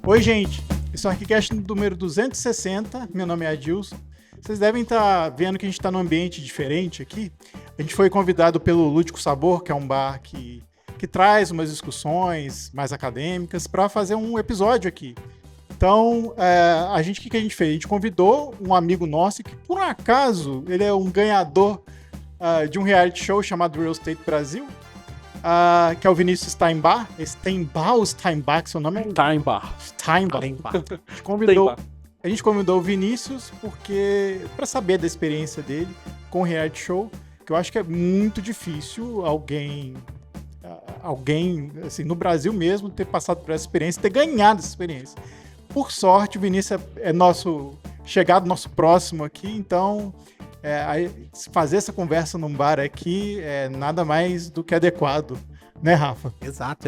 Oi, gente. Esse é o ArchiCast número 260. Meu nome é Adilson. Vocês devem estar vendo que a gente está num ambiente diferente aqui. A gente foi convidado pelo Lúdico Sabor, que é um bar que traz umas discussões mais acadêmicas, para fazer um episódio aqui. Então, o que a gente fez? A gente convidou um amigo nosso, que por um acaso ele é um ganhador de um reality show chamado Real Estate Brasil, que é o Vinícius Steinbach. Steinbach ou Steinbach, seu nome é? Steinbach. A gente convidou o Vinícius para saber da experiência dele com o reality show, que eu acho que é muito difícil alguém assim, no Brasil mesmo, ter passado por essa experiência, ter ganhado essa experiência. Por sorte, o Vinícius é chegado nosso próximo aqui, então fazer essa conversa num bar aqui é nada mais do que adequado, né, Rafa? Exato.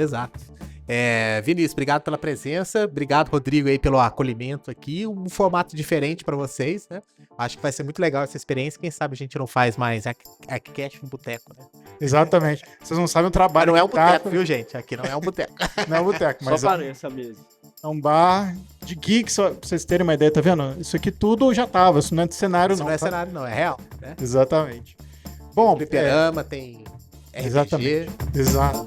Vinícius, obrigado pela presença, obrigado, Rodrigo, aí pelo acolhimento aqui, um formato diferente para vocês, né? Acho que vai ser muito legal essa experiência, quem sabe a gente não faz mais ArchiCast no boteco, né? Exatamente. Vocês não sabem o trabalho. Mas não é um boteco, viu, gente? Aqui não é um boteco. Não é um boteco, mas só parece a mesa. É um bar de geeks, pra vocês terem uma ideia, tá vendo? Isso aqui tudo já tava, isso não é de cenário isso não. Não é tá? cenário não, é real, né? Exatamente. Bom, fliperama, tem RPG. Exatamente, exato.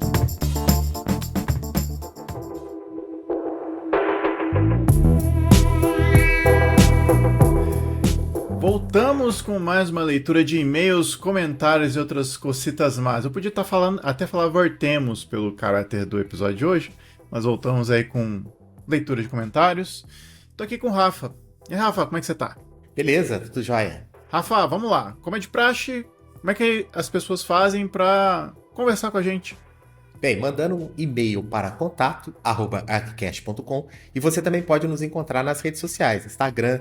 Voltamos com mais uma leitura de e-mails, comentários e outras cositas mais. Eu podia estar até falar voltemos pelo caráter do episódio de hoje, mas voltamos aí com leitura de comentários. Tô aqui com o Rafa. E Rafa, como é que você tá? Beleza, tudo jóia. Rafa, vamos lá. Como é de praxe, como é que as pessoas fazem pra conversar com a gente? Bem, mandando um e-mail para contato@archicast.com, e você também pode nos encontrar nas redes sociais, Instagram,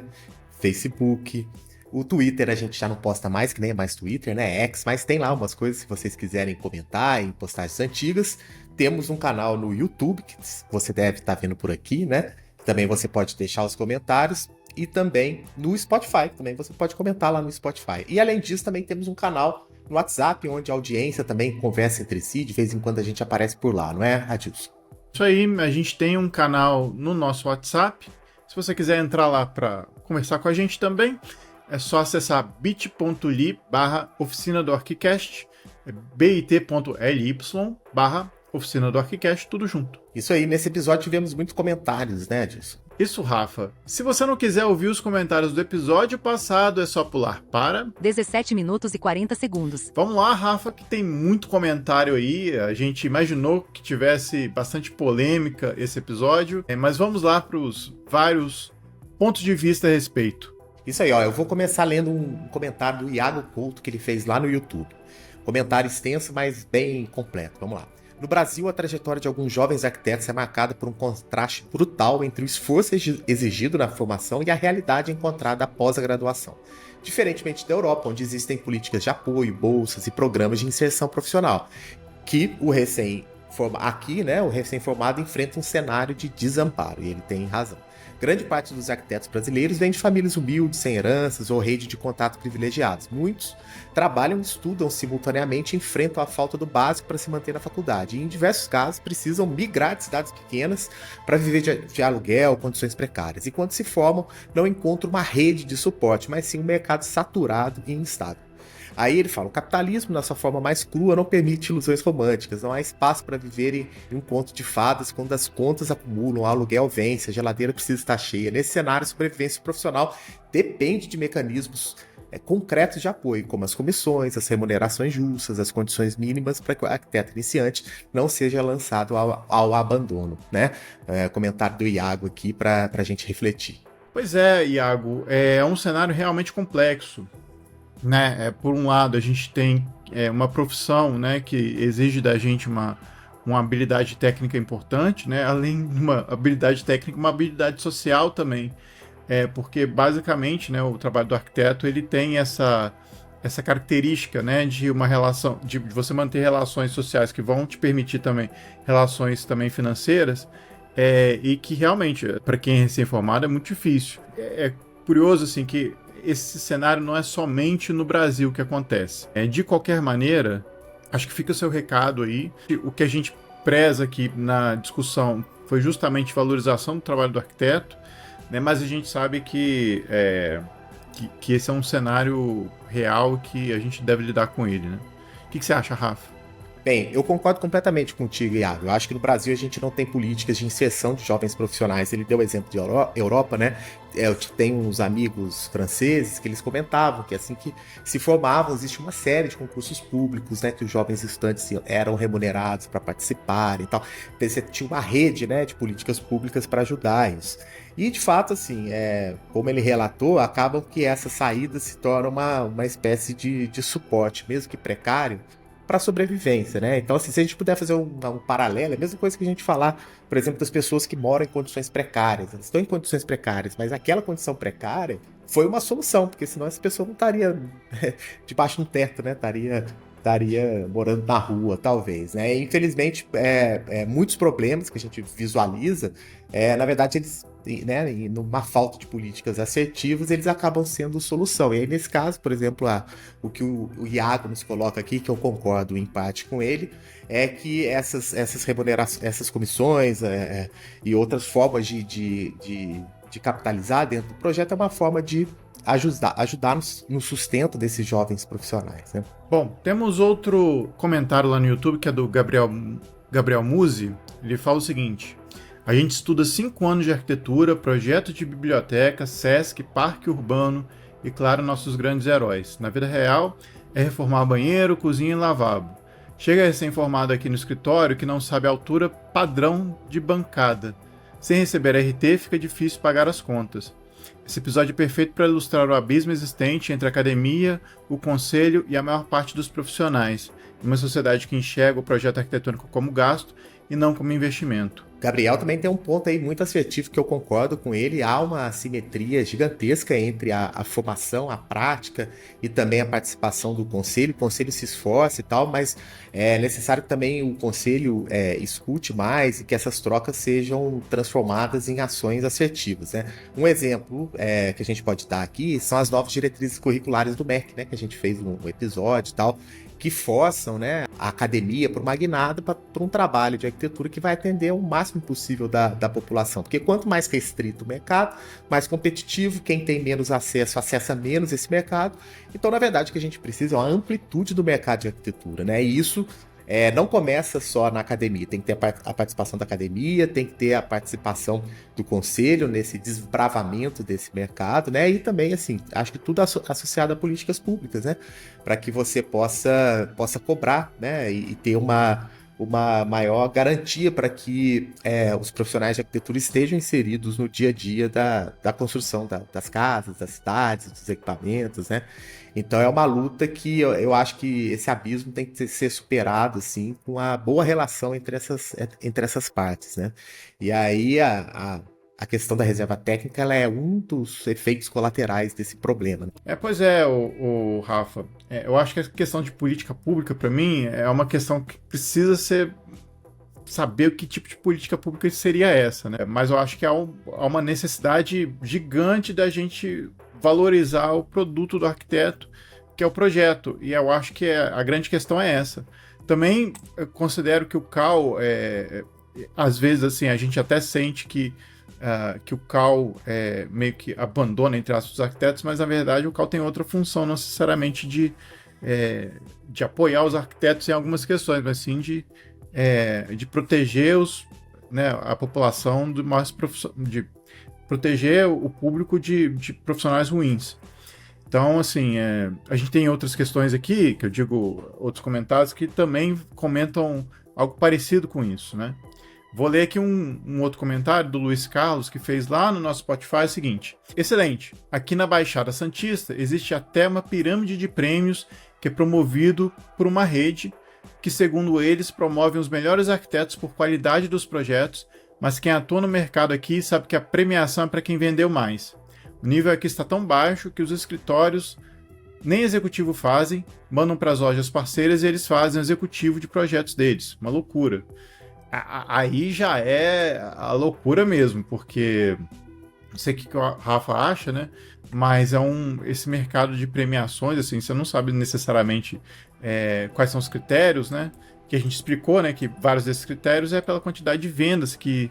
Facebook. O Twitter a gente já não posta mais, que nem é mais Twitter, né? X, mas tem lá umas coisas se vocês quiserem comentar em postagens antigas. Temos um canal no YouTube, que você deve estar vendo por aqui, né? Também você pode deixar os comentários. E também no Spotify, também você pode comentar lá no Spotify. E além disso, também temos um canal no WhatsApp, onde a audiência também conversa entre si. De vez em quando a gente aparece por lá, não é, Adilson? Isso aí, a gente tem um canal no nosso WhatsApp. Se você quiser entrar lá para conversar com a gente também, é só acessar bit.ly/oficina do ArchiCast, bit.ly/oficina do ArchiCast, tudo junto. Isso aí, nesse episódio tivemos muitos comentários, né, Adilson? Isso, Rafa. Se você não quiser ouvir os comentários do episódio passado, é só pular para 17 minutos e 40 segundos. Vamos lá, Rafa, que tem muito comentário aí. A gente imaginou que tivesse bastante polêmica esse episódio, mas vamos lá para os vários pontos de vista a respeito. Isso aí, ó. Eu vou começar lendo um comentário do Iago Couto que ele fez lá no YouTube. Comentário extenso, mas bem completo. Vamos lá. No Brasil, a trajetória de alguns jovens arquitetos é marcada por um contraste brutal entre o esforço exigido na formação e a realidade encontrada após a graduação. Diferentemente da Europa, onde existem políticas de apoio, bolsas e programas de inserção profissional, que o recém-formado enfrenta um cenário de desamparo, e ele tem razão. Grande parte dos arquitetos brasileiros vem de famílias humildes, sem heranças ou rede de contato privilegiados. Muitos trabalham e estudam simultaneamente e enfrentam a falta do básico para se manter na faculdade. E, em diversos casos, precisam migrar de cidades pequenas para viver de aluguel, condições precárias. E quando se formam, não encontram uma rede de suporte, mas sim um mercado saturado e instável. Aí ele fala, o capitalismo, na sua forma mais crua, não permite ilusões românticas, não há espaço para viver em um conto de fadas quando as contas acumulam, o aluguel vence, a geladeira precisa estar cheia. Nesse cenário, a sobrevivência profissional depende de mecanismos concretos de apoio, como as comissões, as remunerações justas, as condições mínimas para que o arquiteto iniciante não seja lançado ao abandono, né? Comentário do Iago aqui para a gente refletir. Pois é, Iago, é um cenário realmente complexo. Né? Por um lado, a gente tem uma profissão, né, que exige da gente uma habilidade técnica importante, né? Além de uma habilidade técnica, uma habilidade social também. Porque, basicamente, né, o trabalho do arquiteto ele tem essa característica, né, de uma relação, de você manter relações sociais que vão te permitir também relações também financeiras, e que realmente, para quem é recém-formado, é muito difícil. É curioso, assim, que esse cenário não é somente no Brasil que acontece. De qualquer maneira, acho que fica o seu recado aí. O que a gente preza aqui na discussão foi justamente valorização do trabalho do arquiteto, né? Mas a gente sabe que esse é um cenário real que a gente deve lidar com ele, né? O que você acha, Rafa? Bem, eu concordo completamente contigo, Iago. Eu acho que no Brasil a gente não tem políticas de inserção de jovens profissionais. Ele deu o exemplo de Europa, né? Eu tenho uns amigos franceses que eles comentavam que assim que se formavam, existe uma série de concursos públicos, né? Que os jovens estudantes eram remunerados para participarem e tal. Você tinha uma rede, né, de políticas públicas para ajudar isso. E, de fato, assim, como ele relatou, acabam que essa saída se torna uma espécie de suporte, mesmo que precário, para a sobrevivência, né? Então, assim, se a gente puder fazer um paralelo, é a mesma coisa que a gente falar, por exemplo, das pessoas que moram em condições precárias. Elas estão em condições precárias, mas aquela condição precária foi uma solução, porque senão essa pessoa não estaria debaixo de um teto, né? Estaria morando na rua, talvez, né? E, infelizmente, muitos problemas que a gente visualiza, na verdade, eles, né, numa falta de políticas assertivas, eles acabam sendo solução. E aí, nesse caso, por exemplo, o que o Iago nos coloca aqui, que eu concordo em parte com ele, é que essas remunerações, essas comissões e outras formas de capitalizar dentro do projeto é uma forma de ajudar no sustento desses jovens profissionais, né? Bom, temos outro comentário lá no YouTube, que é do Gabriel Musi. Ele fala o seguinte: a gente estuda 5 anos de arquitetura, projeto de biblioteca, SESC, parque urbano e, claro, nossos grandes heróis. Na vida real, é reformar banheiro, cozinha e lavabo. Chega recém-formado aqui no escritório que não sabe a altura padrão de bancada. Sem receber RT, fica difícil pagar as contas. Esse episódio é perfeito para ilustrar o abismo existente entre a academia, o conselho e a maior parte dos profissionais, em uma sociedade que enxerga o projeto arquitetônico como gasto e não como investimento. Gabriel também tem um ponto aí muito assertivo que eu concordo com ele. Há uma assimetria gigantesca entre a formação, a prática e também a participação do conselho. O conselho se esforça e tal, mas é necessário que também o conselho escute mais e que essas trocas sejam transformadas em ações assertivas, né? Um exemplo que a gente pode dar aqui são as novas diretrizes curriculares do MEC, né? Que a gente fez um episódio e tal, que forçam, né, a academia para uma guinada para um trabalho de arquitetura que vai atender o máximo possível da população. Porque quanto mais restrito o mercado, mais competitivo, quem tem menos acesso, acessa menos esse mercado. Então, na verdade, o que a gente precisa é uma amplitude do mercado de arquitetura, né? E isso não começa só na academia, tem que ter a participação da academia, tem que ter a participação do conselho nesse desbravamento desse mercado, né? E também, assim, acho que tudo associado a políticas públicas, né? Para que você possa cobrar, né? E ter uma maior garantia para que os profissionais de arquitetura estejam inseridos no dia a dia da construção das casas, das cidades, dos equipamentos, né? Então é uma luta que eu acho que esse abismo tem que ser superado, assim, com uma boa relação entre essas partes, né? E aí a questão da reserva técnica ela é um dos efeitos colaterais desse problema, né? Pois é, o Rafa. Eu acho que a questão de política pública, para mim, é uma questão que precisa saber que tipo de política pública seria essa, né? Mas eu acho que há uma necessidade gigante da gente valorizar o produto do arquiteto, que é o projeto. E eu acho que a grande questão é essa. Também eu considero que o CAL, às vezes, assim, a gente até sente que o CAL meio que abandona, entre aspas, os arquitetos, mas na verdade o CAL tem outra função, não necessariamente de apoiar os arquitetos em algumas questões, mas sim de proteger a população de proteger o público de profissionais ruins. Então, assim, a gente tem outras questões aqui, que eu digo, outros comentários, que também comentam algo parecido com isso, né? Vou ler aqui um outro comentário do Luiz Carlos, que fez lá no nosso Spotify o seguinte: excelente, aqui na Baixada Santista existe até uma pirâmide de prêmios que é promovido por uma rede que, segundo eles, promove os melhores arquitetos por qualidade dos projetos, mas quem atua no mercado aqui sabe que a premiação é para quem vendeu mais. O nível aqui está tão baixo que os escritórios nem executivo fazem, mandam para as lojas parceiras e eles fazem o executivo de projetos deles. Uma loucura. Aí já é a loucura mesmo, porque não sei o que o Rafa acha, né? Mas esse mercado de premiações, assim, você não sabe necessariamente quais são os critérios, né? Que a gente explicou, né? Que vários desses critérios é pela quantidade de vendas que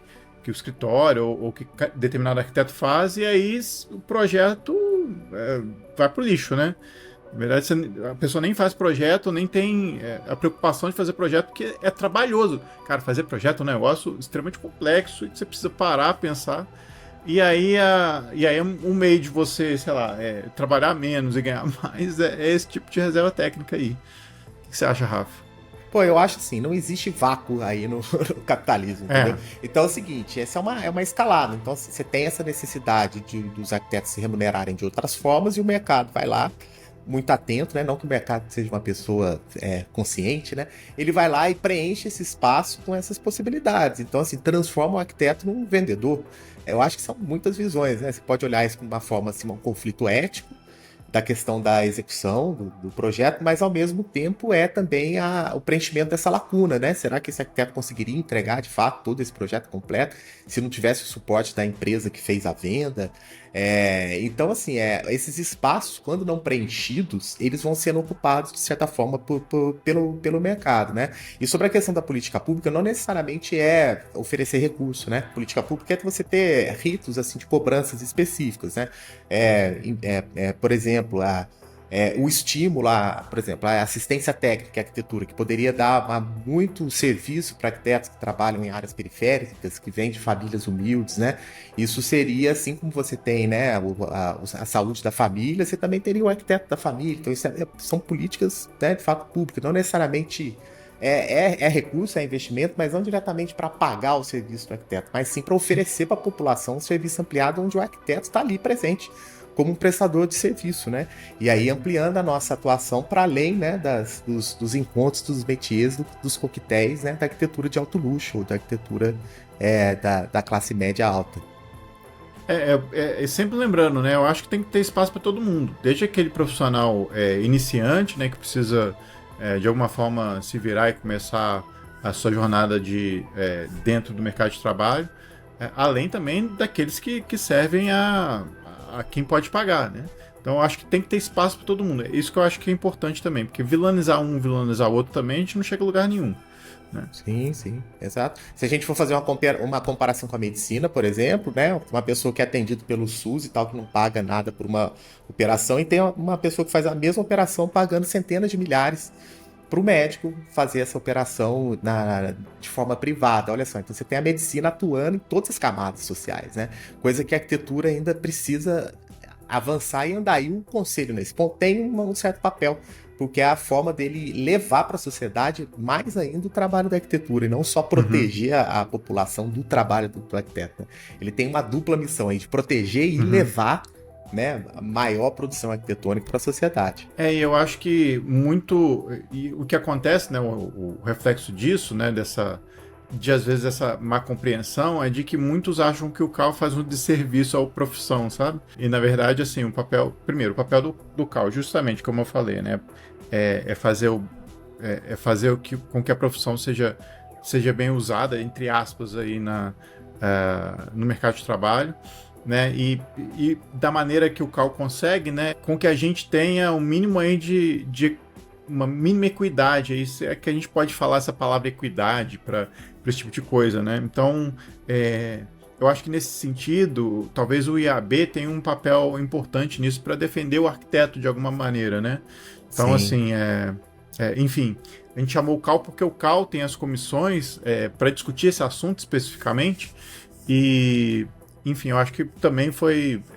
o escritório ou que determinado arquiteto faz, e aí o projeto vai pro lixo, né? Na verdade, a pessoa nem faz projeto, nem tem a preocupação de fazer projeto, porque é trabalhoso. Cara, fazer projeto é um negócio extremamente complexo e que você precisa parar, pensar. E aí, um meio de você, sei lá, trabalhar menos e ganhar mais é esse tipo de reserva técnica aí. O que você acha, Rafa? Pô, eu acho assim, não existe vácuo aí no capitalismo, entendeu? Então é o seguinte, essa é uma escalada. Então você tem essa necessidade dos arquitetos se remunerarem de outras formas e o mercado vai lá, muito atento, né? Não que o mercado seja uma pessoa consciente, né? Ele vai lá e preenche esse espaço com essas possibilidades. Então, assim, transforma o arquiteto num vendedor. Eu acho que são muitas visões, né? Você pode olhar isso de uma forma, assim, um conflito ético, da questão da execução do projeto, mas ao mesmo tempo é também o preenchimento dessa lacuna, né? Será que esse arquiteto conseguiria entregar de fato todo esse projeto completo se não tivesse o suporte da empresa que fez a venda? Então, assim, esses espaços, quando não preenchidos, eles vão sendo ocupados, de certa forma, pelo mercado, né? E sobre a questão da política pública, não necessariamente é oferecer recurso, né? Política pública é você ter ritos, assim, de cobranças específicas, né? Por exemplo, o estímulo, por exemplo, a assistência técnica à arquitetura, que poderia dar muito serviço para arquitetos que trabalham em áreas periféricas, que vêm de famílias humildes, né? Isso seria, assim como você tem, né, a saúde da família, você também teria o arquiteto da família. Então, isso são políticas, né, de fato públicas, não necessariamente recurso, é investimento, mas não diretamente para pagar o serviço do arquiteto, mas sim para oferecer para a população um serviço ampliado onde o arquiteto está ali presente como um prestador de serviço, né? E aí ampliando a nossa atuação para além, né, dos encontros, dos métiers, dos coquetéis, né, da arquitetura de alto luxo, ou da arquitetura da classe média alta. Sempre lembrando, né? Eu acho que tem que ter espaço para todo mundo, desde aquele profissional iniciante, né, que precisa de alguma forma se virar e começar a sua jornada dentro do mercado de trabalho, além também daqueles que servem a quem pode pagar, né? Então eu acho que tem que ter espaço para todo mundo. É isso que eu acho que é importante também, porque vilanizar um, vilanizar o outro também, a gente não chega a lugar nenhum, né? Sim, exato. Se a gente for fazer uma comparação com a medicina, por exemplo, né? Uma pessoa que é atendida pelo SUS e tal, que não paga nada por uma operação, e tem uma pessoa que faz a mesma operação pagando centenas de milhares para o médico fazer essa operação de forma privada. Olha só, então você tem a medicina atuando em todas as camadas sociais, né? Coisa que a arquitetura ainda precisa avançar e andar. E o conselho nesse ponto tem um certo papel, porque é a forma dele levar para a sociedade mais ainda o trabalho da arquitetura, e não só proteger a população do trabalho do arquiteto, né? Ele tem uma dupla missão aí, de proteger e levar, né, a maior produção arquitetônica para a sociedade. E eu acho que e o que acontece, né, o reflexo disso, né, às vezes essa má compreensão é de que muitos acham que o CAL faz um desserviço à profissão, sabe? E na verdade, assim, o papel do CAL, justamente como eu falei, né, fazer com que a profissão seja bem usada, entre aspas, aí no mercado de trabalho, né, e da maneira que o CAL consegue, né, com que a gente tenha um mínimo aí de uma mínima equidade, aí é que a gente pode falar essa palavra equidade para esse tipo de coisa, né? Então, eu acho que nesse sentido, talvez o IAB tenha um papel importante nisso para defender o arquiteto de alguma maneira, né? Então, Sim. assim, enfim, a gente chamou o CAL porque o CAL tem as comissões para discutir esse assunto especificamente e, enfim, eu acho que também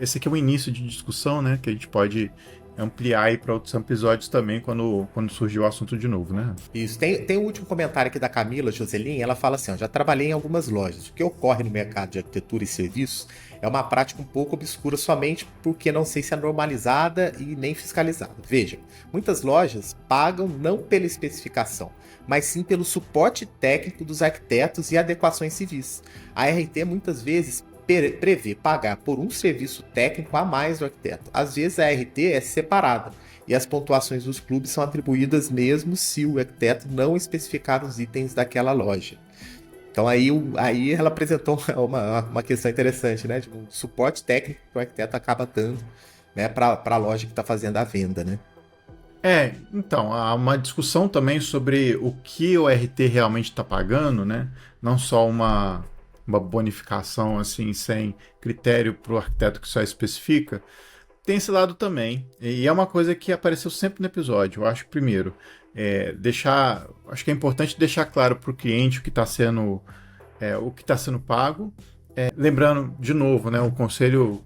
esse aqui é um início de discussão, né, que a gente pode ampliar aí para outros episódios também quando surgir o assunto de novo, né? Isso. Tem um último comentário aqui da Camila Joselin, ela fala assim, ó, já trabalhei em algumas lojas. O que ocorre no mercado de arquitetura e serviços é uma prática um pouco obscura somente porque não sei se é normalizada e nem fiscalizada. Veja, muitas lojas pagam não pela especificação, mas sim pelo suporte técnico dos arquitetos e adequações civis. A RT muitas vezes prevê pagar por um serviço técnico a mais do arquiteto. Às vezes a RT é separada e as pontuações dos clubes são atribuídas mesmo se o arquiteto não especificar os itens daquela loja. Então aí ela apresentou uma questão interessante, né? De um suporte técnico que o arquiteto acaba dando, né, para a loja que está fazendo a venda, né? Então, há uma discussão também sobre o que o RT realmente está pagando, né? Não só uma bonificação assim sem critério para o arquiteto que só especifica. Tem esse lado também, e é uma coisa que apareceu sempre no episódio. Eu acho, primeiro, acho que é importante deixar claro para o cliente o que está sendo pago. Lembrando, de novo, né, o conselho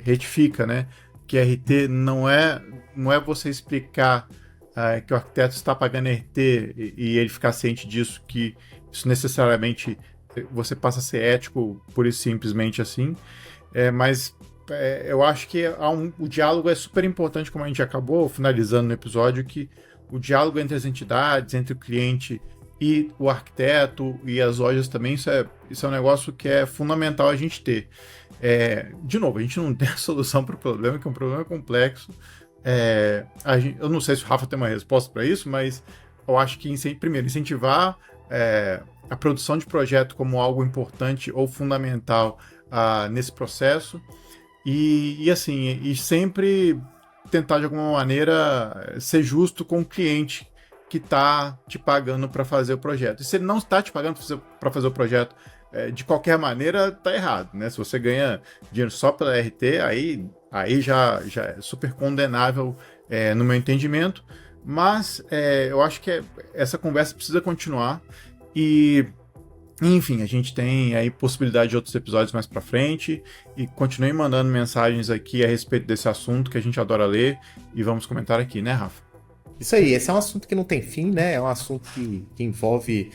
retifica, né, que RT não é você explicar que o arquiteto está pagando RT e ele ficar ciente disso, que isso necessariamente você passa a ser ético pura e simplesmente assim. Mas eu acho que o diálogo é super importante, como a gente acabou finalizando no episódio, que o diálogo entre as entidades, entre o cliente e o arquiteto e as lojas também, isso é um negócio que é fundamental a gente ter. De novo, a gente não tem a solução para o problema, que é um problema complexo. Eu não sei se o Rafa tem uma resposta para isso, mas eu acho que, primeiro, incentivar a produção de projeto como algo importante ou fundamental nesse processo e sempre tentar de alguma maneira ser justo com o cliente que está te pagando para fazer o projeto. E se ele não está te pagando para fazer o projeto de qualquer maneira, tá errado, né? Se você ganha dinheiro só pela RT, aí já é super condenável no meu entendimento. Mas eu acho que essa conversa precisa continuar e enfim, a gente tem aí possibilidade de outros episódios mais pra frente e continue mandando mensagens aqui a respeito desse assunto que a gente adora ler e vamos comentar aqui, né, Rafa? Isso aí, esse é um assunto que não tem fim, né? É um assunto que envolve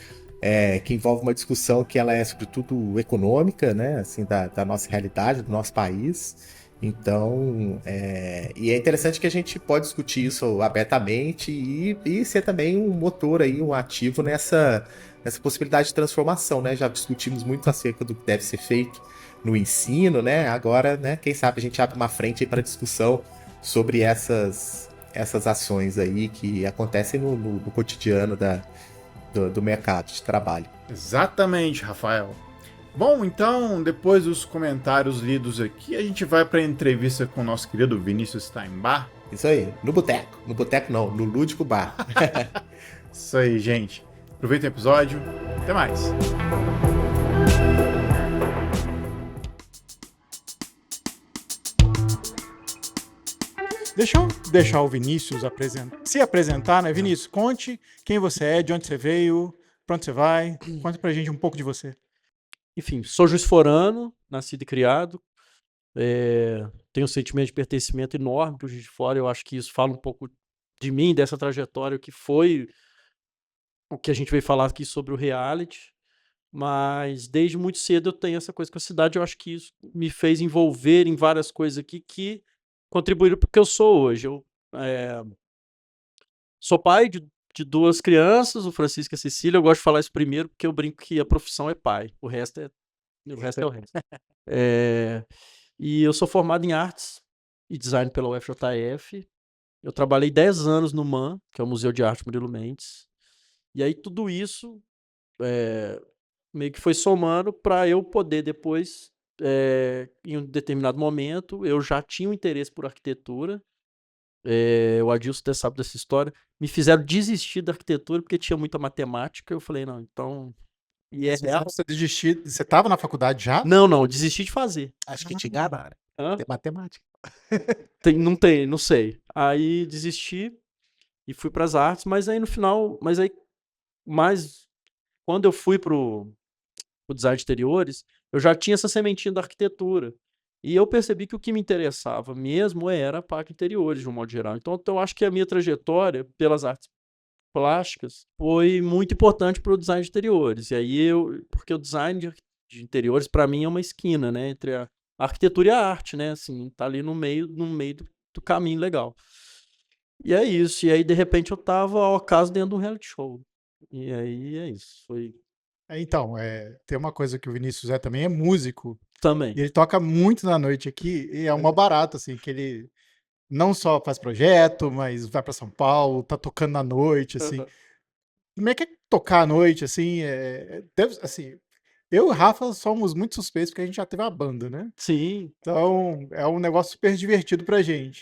uma discussão que ela é sobretudo econômica, né? Assim, da nossa realidade, do nosso país. Então, e é interessante que a gente pode discutir isso abertamente e ser também um motor aí, um ativo nessa possibilidade de transformação, né? Já discutimos muito acerca do que deve ser feito no ensino, né? Agora, né, quem sabe a gente abre uma frente aí para discussão sobre essas ações aí que acontecem no cotidiano do mercado de trabalho. Exatamente, Rafael. Bom, então, depois dos comentários lidos aqui, a gente vai para a entrevista com o nosso querido Vinícius Steinbach. Isso aí, no boteco. No boteco não, no Lúdico Bar. Isso aí, gente. Aproveita o episódio. Até mais. Deixa eu deixar o Vinícius se apresentar, né? Vinícius, conte quem você é, de onde você veio, pra onde você vai. Conta pra gente um pouco de você. Enfim, sou Juiz Forano, nascido e criado. Tenho um sentimento de pertencimento enorme para o Juiz de Fora. Eu acho que isso fala um pouco de mim, dessa trajetória que foi o que a gente veio falar aqui sobre o reality. Mas desde muito cedo eu tenho essa coisa com a cidade. Eu acho que isso me fez envolver em várias coisas aqui que contribuíram para o que eu sou hoje. Eu sou pai de duas crianças, o Francisco e a Cecília. Eu gosto de falar isso primeiro porque eu brinco que a profissão é pai. O resto é o resto. E eu sou formado em artes e design pela UFJF. Eu trabalhei 10 anos no MAM, que é o Museu de Arte Murilo Mendes. E aí tudo isso meio que foi somando para eu poder depois, em um determinado momento, eu já tinha um interesse por arquitetura. O Adilson até sabe dessa história. Me fizeram desistir da arquitetura porque tinha muita matemática. Eu falei, não, então... E é real. Você desistiu? Você estava na faculdade já? Não, desisti de fazer. Acho que te enganaram. Hã? Tem matemática. Não sei. Aí desisti e fui para as artes, mas aí no final, quando eu fui pro design de interiores, eu já tinha essa sementinha da arquitetura. E eu percebi que o que me interessava mesmo era a parte de interiores, de um modo geral. Então eu acho que a minha trajetória pelas artes plásticas foi muito importante para o design de interiores. E aí porque o design de interiores para mim é uma esquina, né, entre a arquitetura e a arte, né, assim, tá ali no meio do caminho legal. E é isso. E aí de repente eu tava ao acaso dentro de um reality show. E aí é isso. Foi Então, tem uma coisa que o Vinícius também é músico. também. E ele toca muito na noite aqui, e é uma barata, assim, que ele não só faz projeto, mas vai para São Paulo, tá tocando na noite, assim. Como é que é tocar à noite, assim? Assim, eu e o Rafa somos muito suspeitos porque a gente já teve uma banda, né? Sim. Então, é um negócio super divertido pra gente.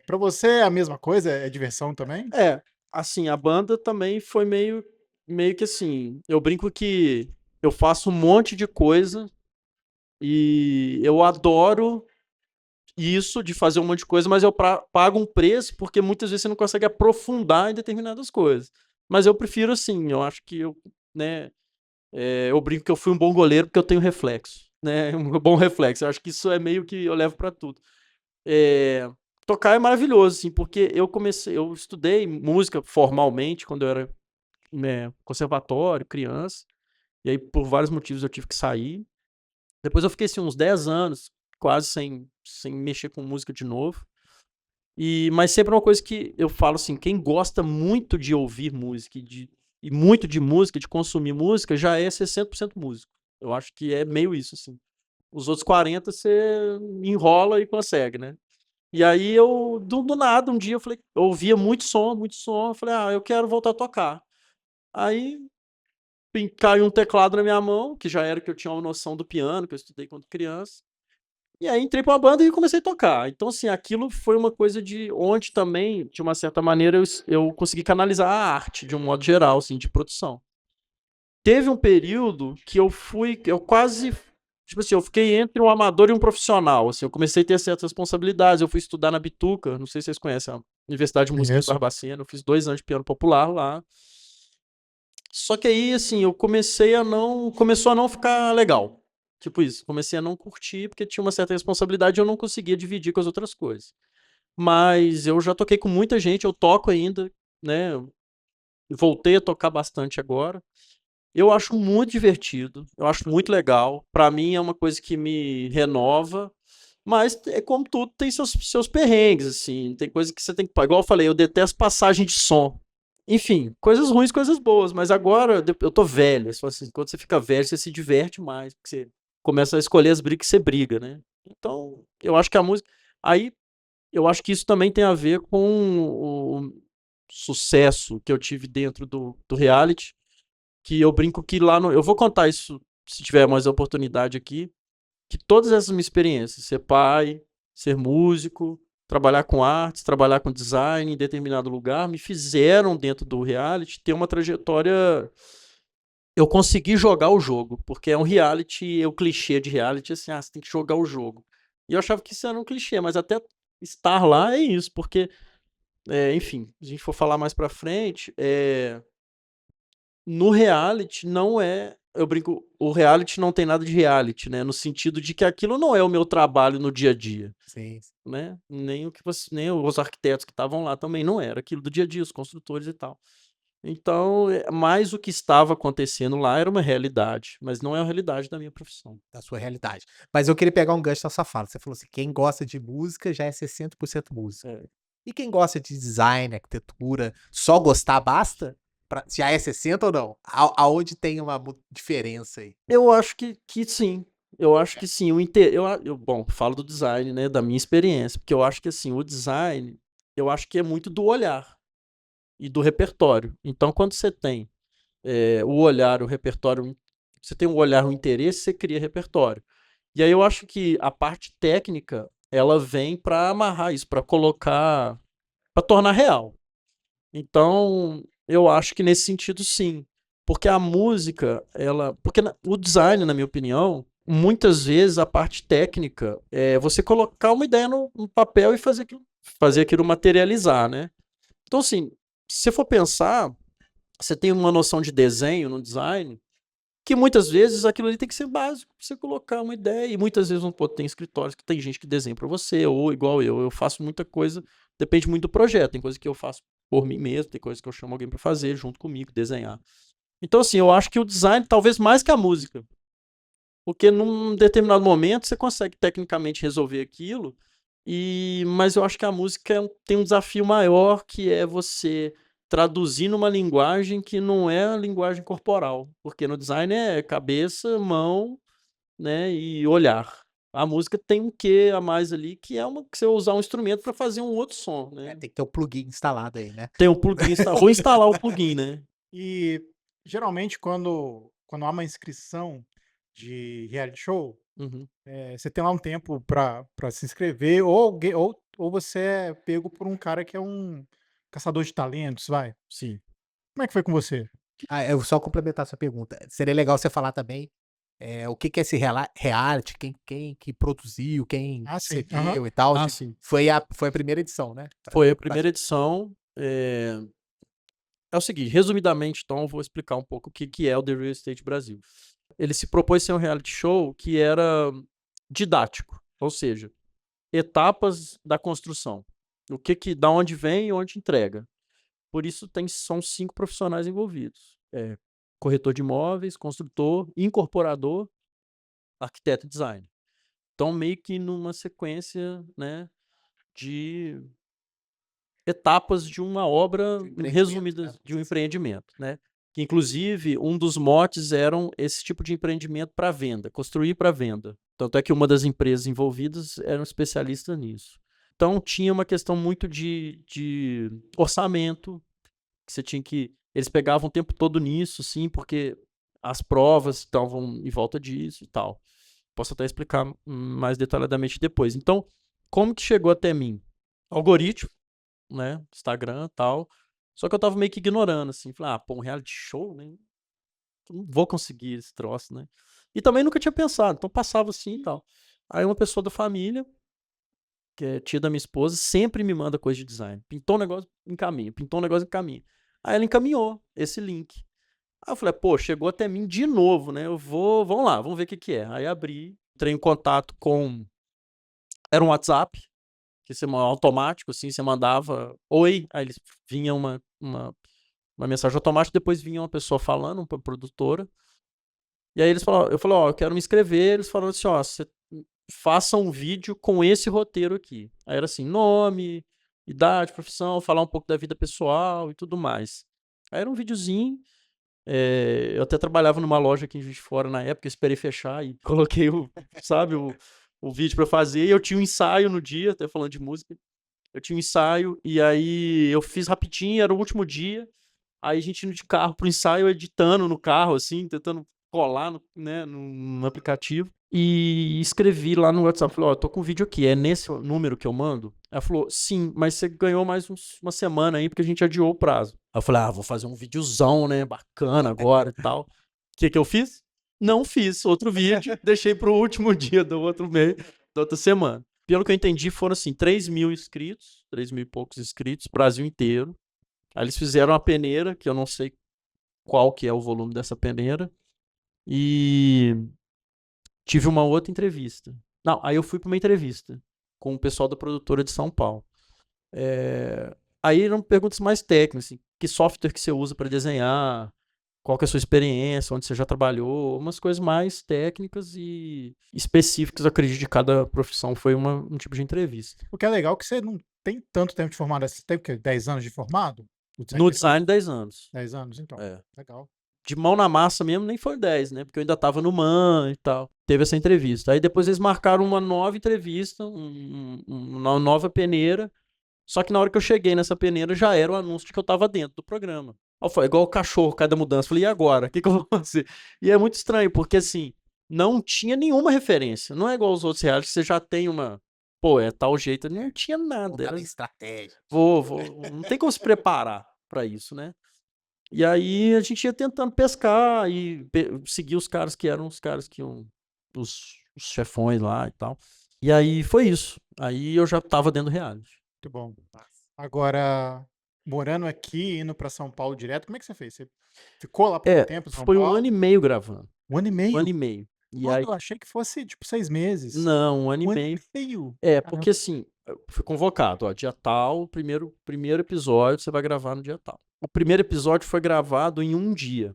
Pra você é a mesma coisa? É diversão também? Assim, a banda também foi meio que assim, eu brinco que eu faço um monte de coisa e eu adoro isso de fazer um monte de coisa, mas eu pago um preço porque muitas vezes você não consegue aprofundar em determinadas coisas. Mas eu prefiro assim, eu acho que né, eu brinco que eu fui um bom goleiro porque eu tenho reflexo, né, um bom reflexo. Eu acho que isso é meio que eu levo pra tudo. É, tocar é maravilhoso, assim, porque eu estudei música formalmente quando eu era, né, conservatório, criança, e aí por vários motivos eu tive que sair. Depois eu fiquei assim, uns 10 anos, quase sem mexer com música de novo. Mas sempre é uma coisa que eu falo assim, quem gosta muito de ouvir música e muito de música, de consumir música, já é 60% músico. Eu acho que é meio isso, assim. Os outros 40 você enrola e consegue, né? E aí do nada, um dia eu falei, eu ouvia muito som, eu falei, eu quero voltar a tocar. Aí caiu um teclado na minha mão, que já era que eu tinha uma noção do piano, que eu estudei quando criança. E aí entrei pra uma banda e comecei a tocar. Então, assim, aquilo foi uma coisa de onde também, de uma certa maneira, eu consegui canalizar a arte, de um modo geral, assim, de produção. Teve um período que eu quase, tipo assim, eu fiquei entre um amador e um profissional, assim, eu comecei a ter certas responsabilidades, eu fui estudar na Bituca, não sei se vocês conhecem, a Universidade de Música de Conheço. Barbacena, eu fiz 2 anos de piano popular lá. Só que aí, assim, começou a não ficar legal. Tipo isso, comecei a não curtir porque tinha uma certa responsabilidade e eu não conseguia dividir com as outras coisas. Mas eu já toquei com muita gente, eu toco ainda, né? Voltei a tocar bastante agora. Eu acho muito divertido, eu acho muito legal. Pra mim é uma coisa que me renova, mas é como tudo, tem seus perrengues, assim. Tem coisa que você tem que. Igual eu falei, eu detesto passagem de som. Enfim, coisas ruins, coisas boas, mas agora eu tô velho. Assim, quando você fica velho, você se diverte mais, porque você começa a escolher as brigas que você briga, né? Então, eu acho que a música. Aí, eu acho que isso também tem a ver com o sucesso que eu tive dentro do reality, que eu brinco que lá no. Eu vou contar isso se tiver mais oportunidade aqui, que todas essas minhas experiências, ser pai, ser músico, trabalhar com artes, trabalhar com design em determinado lugar, me fizeram dentro do reality ter uma trajetória. Eu consegui jogar o jogo, porque é um reality, o clichê de reality é assim, você tem que jogar o jogo. E eu achava que isso era um clichê, mas até estar lá é isso, porque, enfim, se a gente for falar mais pra frente, no reality não é. Eu brinco, o reality não tem nada de reality, né? No sentido de que aquilo não é o meu trabalho no dia a dia, Sim. né? Nem os arquitetos que estavam lá também não era aquilo do dia a dia, os construtores e tal. Então, mais o que estava acontecendo lá era uma realidade, mas não é a realidade da minha profissão. Da sua realidade. Mas eu queria pegar um gancho na sua fala. Você falou assim: quem gosta de música já é 60% música. É. E quem gosta de design, arquitetura, só gostar basta? Já é 60 ou não? Aonde tem uma diferença aí? Eu acho que sim. Eu acho que sim. Bom, falo do design, né? Da minha experiência, porque eu acho que assim, o design, eu acho que é muito do olhar e do repertório. Então, quando você tem o olhar, o repertório, você tem um olhar, um interesse, você cria repertório. E aí eu acho que a parte técnica, ela vem para amarrar isso, para colocar, para tornar real. Então, eu acho que nesse sentido sim, porque a música, porque o design, na minha opinião, muitas vezes a parte técnica é você colocar uma ideia no papel e fazer aquilo materializar, né? Então, assim, se você for pensar, você tem uma noção de desenho no design, que muitas vezes aquilo ali tem que ser básico pra você colocar uma ideia. E muitas vezes tem escritórios que tem gente que desenha pra você, ou igual eu faço muita coisa, depende muito do projeto. Tem coisa que eu faço por mim mesmo, tem coisa que eu chamo alguém pra fazer junto comigo, desenhar. Então, assim, eu acho que o design, talvez mais que a música. Porque num determinado momento você consegue tecnicamente resolver aquilo, mas eu acho que a música tem um desafio maior, que é você traduzir numa linguagem que não é a linguagem corporal. Porque no design é cabeça, mão, né, e olhar. A música tem um quê a mais ali, que é que você usar um instrumento para fazer um outro som, né? Tem que ter o plugin instalado aí, né? Tem um plugin, vou instalar o plugin, né? E geralmente quando há uma inscrição de reality show, Uhum, você tem lá um tempo pra se inscrever, ou alguém, ou você é pego por um cara que é um caçador de talentos, vai. sim. Como é que foi com você? Eu só complementar essa pergunta. Seria legal você falar também o que é esse reality, quem que produziu, quem sim. recebeu e tal. Sim. Foi a primeira edição, né? Foi a primeira edição. É o seguinte, resumidamente, então, eu vou explicar um pouco o que é o The Real Estate Brasil. Ele se propôs ser um reality show que era didático, ou seja, etapas da construção. Da onde vem e onde entrega. Por isso são 5 profissionais envolvidos. Corretor de imóveis, construtor, incorporador, arquiteto e designer. Então, meio que numa sequência, né, de etapas de uma obra resumida, né? de um empreendimento, né? Que, inclusive, um dos motes eram esse tipo de empreendimento para venda, construir para venda. Tanto é que uma das empresas envolvidas era um especialista nisso. Então, tinha uma questão muito de orçamento, que você tinha que... Eles pegavam o tempo todo nisso, sim, porque as provas estavam em volta disso e tal. Posso até explicar mais detalhadamente depois. Então, como que chegou até mim? Algoritmo, né? Instagram e tal. Só que eu tava meio que ignorando, assim. Falei, um reality show, né? Eu não vou conseguir esse troço, né? E também nunca tinha pensado. Então passava assim e tal. Aí uma pessoa da família, que é tia da minha esposa, sempre me manda coisa de design. Pintou um negócio, encaminha. Pintou um negócio, encaminha. Aí ela encaminhou esse link. Aí eu falei, pô, chegou até mim de novo, né? Vamos lá, vamos ver o que é. Aí abri, entrei em contato com... Era um WhatsApp, que você automático, assim, você mandava oi, aí eles vinha uma mensagem automática, depois vinha uma pessoa falando, uma produtora, e aí eu falei, eu quero me inscrever, eles falaram assim, você faça um vídeo com esse roteiro aqui. Aí era assim, nome, idade, profissão, falar um pouco da vida pessoal e tudo mais. Aí era um videozinho, eu até trabalhava numa loja aqui em Juiz de Fora na época, eu esperei fechar e coloquei o vídeo pra fazer, e eu tinha um ensaio no dia, até falando de música, eu tinha um ensaio, e aí eu fiz rapidinho, era o último dia, aí a gente indo de carro pro ensaio, editando no carro, assim, tentando colar no aplicativo, e escrevi lá no WhatsApp, falei, eu tô com um vídeo aqui, é nesse número que eu mando? Ela falou, sim, mas você ganhou mais uma semana aí, porque a gente adiou o prazo. Aí eu falei, vou fazer um videozão, né, bacana agora e tal. O que eu fiz? Não fiz outro vídeo, deixei pro último dia do outro mês, da outra semana. Pelo que eu entendi, foram assim, 3 mil inscritos, 3 mil e poucos inscritos, Brasil inteiro. Aí eles fizeram uma peneira, que eu não sei qual que é o volume dessa peneira, e tive uma outra entrevista. Não, aí eu fui para uma entrevista com o pessoal da produtora de São Paulo. Aí eram perguntas mais técnicas, assim, que software que você usa para desenhar, qual que é a sua experiência, onde você já trabalhou, umas coisas mais técnicas e específicas, eu acredito, de cada profissão. Foi um tipo de entrevista. O que é legal é que você não tem tanto tempo de formado. Você tem o quê? 10 anos de formado? No design, 10 anos. 10 anos, então. Legal. De mão na massa mesmo, nem foi 10, né? Porque eu ainda tava no MAN e tal. Teve essa entrevista. Aí depois eles marcaram uma nova entrevista, uma nova peneira. Só que na hora que eu cheguei nessa peneira, já era o anúncio de que eu tava dentro do programa. Aí eu falei, igual o cachorro, cada mudança. Eu falei, e agora? O que eu vou fazer? E é muito estranho, porque assim, não tinha nenhuma referência. Não é igual os outros reais que você já tem uma... Pô, é tal jeito. Não tinha nada. Era estratégia. Não tem como se preparar pra isso, né? E aí a gente ia tentando pescar e seguir os caras que eram os caras que iam... Os chefões lá e tal. E aí foi isso. Aí eu já tava dentro do reality. Muito bom. Agora, morando aqui, indo pra São Paulo direto, como é que você fez? Você ficou lá por um tempo em São foi Paulo? um ano e meio gravando. Um ano e meio? Um ano e meio. E Olha, aí... eu achei que fosse, tipo, 6 meses. Não, um ano e Um ano meio. e meio? Porque assim, eu fui convocado, ó, dia tal, primeiro episódio você vai gravar no dia tal. O primeiro episódio foi gravado em um dia.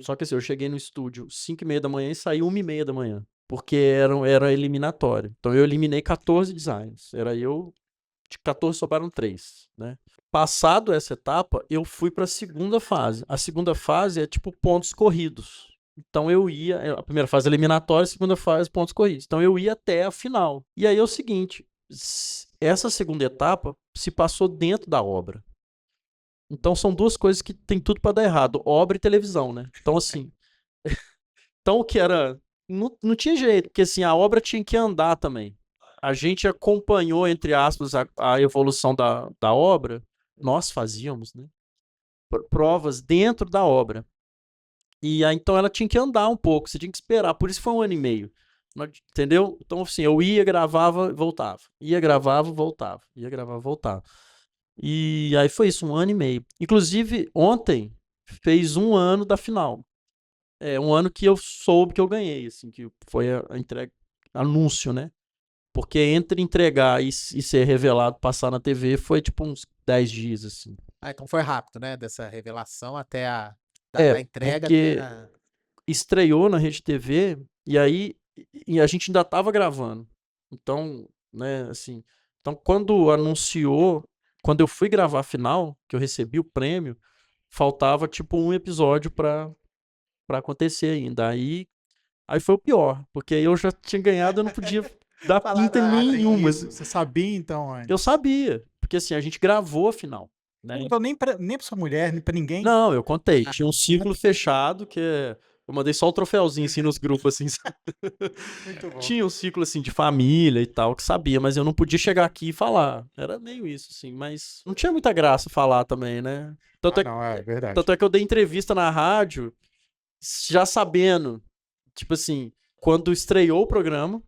Só que assim, eu cheguei no estúdio 5h30 da manhã e saí 1h30 da manhã. Porque era eliminatório. Então eu eliminei 14 designs. De 14 sobraram 3, né? Passado essa etapa, eu fui para a segunda fase. A segunda fase é tipo pontos corridos. Então eu ia, a primeira fase eliminatória, a segunda fase pontos corridos. Então eu ia até a final. E aí é o seguinte, essa segunda etapa se passou dentro da obra. Então são duas coisas que tem tudo para dar errado, obra e televisão, né? Então assim, então o que era, não tinha jeito, porque assim, a obra tinha que andar também. A gente acompanhou, entre aspas, a evolução da obra, nós fazíamos, né? provas dentro da obra. E aí, então, ela tinha que andar um pouco, você tinha que esperar. Por isso foi 1 ano e meio. Entendeu? Então, assim, eu ia, gravava, voltava. Ia, gravava, voltava. Ia, gravava, voltava. E aí foi isso, 1 ano e meio. Inclusive, ontem fez 1 ano da final. É 1 ano que eu soube que eu ganhei, assim, que foi a entrega, anúncio, né? Porque entre entregar e ser revelado, passar na TV, foi tipo uns 10 dias, assim. Ah, então foi rápido, né? Dessa revelação até da É, entrega porque até a... estreou na Rede TV e aí a gente ainda tava gravando. Então, né, assim, então quando anunciou, quando eu fui gravar a final, que eu recebi o prêmio, faltava tipo um episódio pra acontecer ainda. Aí foi o pior, porque aí eu já tinha ganhado, eu não podia dar Falar pinta nada. nenhuma. Você sabia, então, Eu antes? sabia, porque assim, a gente gravou a final, né? Então, nem pra sua mulher, nem pra ninguém. Não, eu contei. Tinha um círculo fechado que eu mandei só o troféuzinho assim nos grupos, assim. Muito bom. Tinha um ciclo assim de família e tal, que sabia, mas eu não podia chegar aqui e falar. Era meio isso, assim, mas não tinha muita graça falar também, né? Tanto, Não, é verdade. tanto é que eu dei entrevista na rádio já sabendo, tipo assim, quando estreou o programa,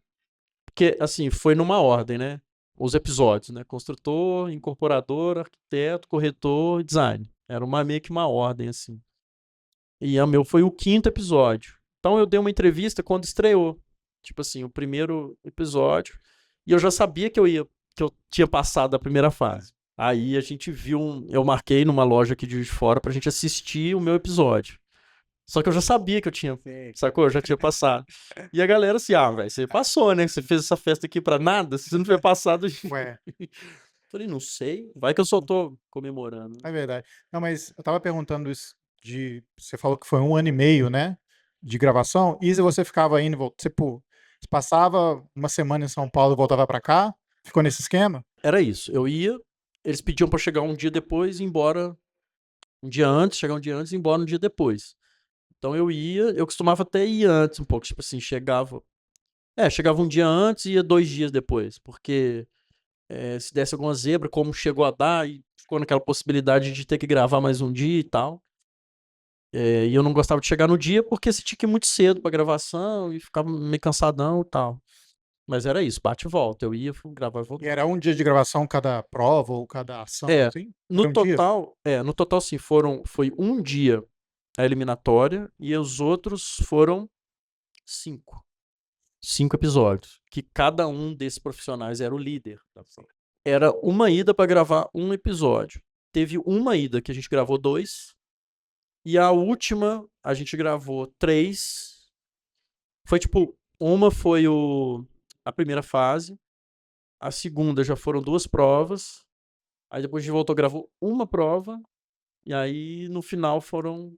porque assim, foi numa ordem, né? Os episódios, né? Construtor, incorporador, arquiteto, corretor e design. Era meio que uma ordem, assim. E o meu foi o 5º episódio. Então eu dei uma entrevista quando estreou. Tipo assim, o primeiro episódio. E eu já sabia que eu tinha passado a primeira fase. Aí a gente viu eu marquei numa loja aqui de Juiz de Fora pra gente assistir o meu episódio. Só que eu já sabia que eu tinha, Sei. sacou? Eu já tinha passado. E a galera assim, velho, você passou, né? Você fez essa festa aqui pra nada? Se você não tiver passado... Ué, Falei, não sei. Vai que eu só tô comemorando. é verdade. Não, mas eu tava perguntando isso você falou que foi 1 ano e meio, né? De gravação. E se você ficava indo, tipo, você passava uma semana em São Paulo e voltava pra cá? Ficou nesse esquema? Era isso. Eu ia, eles pediam pra chegar um dia depois e ir embora um dia antes, chegar um dia antes e ir embora um dia depois. Então eu ia, eu costumava até ir antes um pouco, tipo assim, chegava um dia antes e ia 2 dias depois, porque se desse alguma zebra, como chegou a dar, e ficou naquela possibilidade de ter que gravar mais um dia e tal. E eu não gostava de chegar no dia porque você tinha que ir muito cedo pra gravação e ficava meio cansadão e tal. Mas era isso, bate e volta. Eu ia, gravava e E voltava. era um dia de gravação cada prova ou cada ação, É, assim? Era um dia? no total, sim, foi um dia a eliminatória e os outros foram 5. 5 episódios. Que cada um desses profissionais era o líder. Era uma ida pra gravar um episódio. Teve uma ida que a gente gravou 2. E a última a gente gravou 3. Foi tipo, uma foi a primeira fase. A segunda já foram 2 provas. Aí depois a gente voltou, gravou uma prova. E aí no final foram.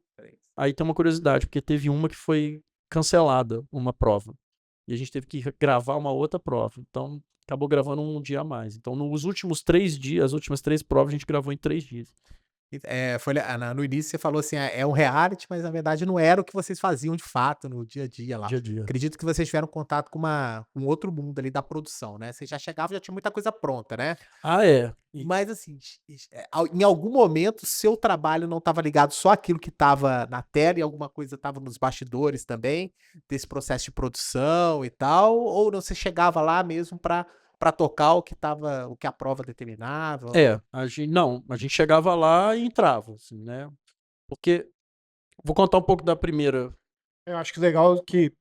Aí tem uma curiosidade, porque teve uma que foi cancelada, uma prova. E a gente teve que gravar uma outra prova. Então acabou gravando um dia a mais. Então nos últimos 3 dias, as últimas 3 provas a gente gravou em 3 dias. No início você falou assim, é um reality, mas na verdade não era o que vocês faziam de fato no dia a dia lá. Dia a dia. Acredito que vocês tiveram contato com um outro mundo ali da produção, né? Vocês já chegavam, já tinha muita coisa pronta, né? Ah, é. Mas assim, em algum momento, seu trabalho não estava ligado só àquilo que estava na tela e alguma coisa estava nos bastidores também, desse processo de produção e tal, ou não, você chegava lá mesmo para tocar o que a prova determinava? A gente chegava lá e entrava, assim, né? Porque, vou contar um pouco da primeira, Eu acho que legal que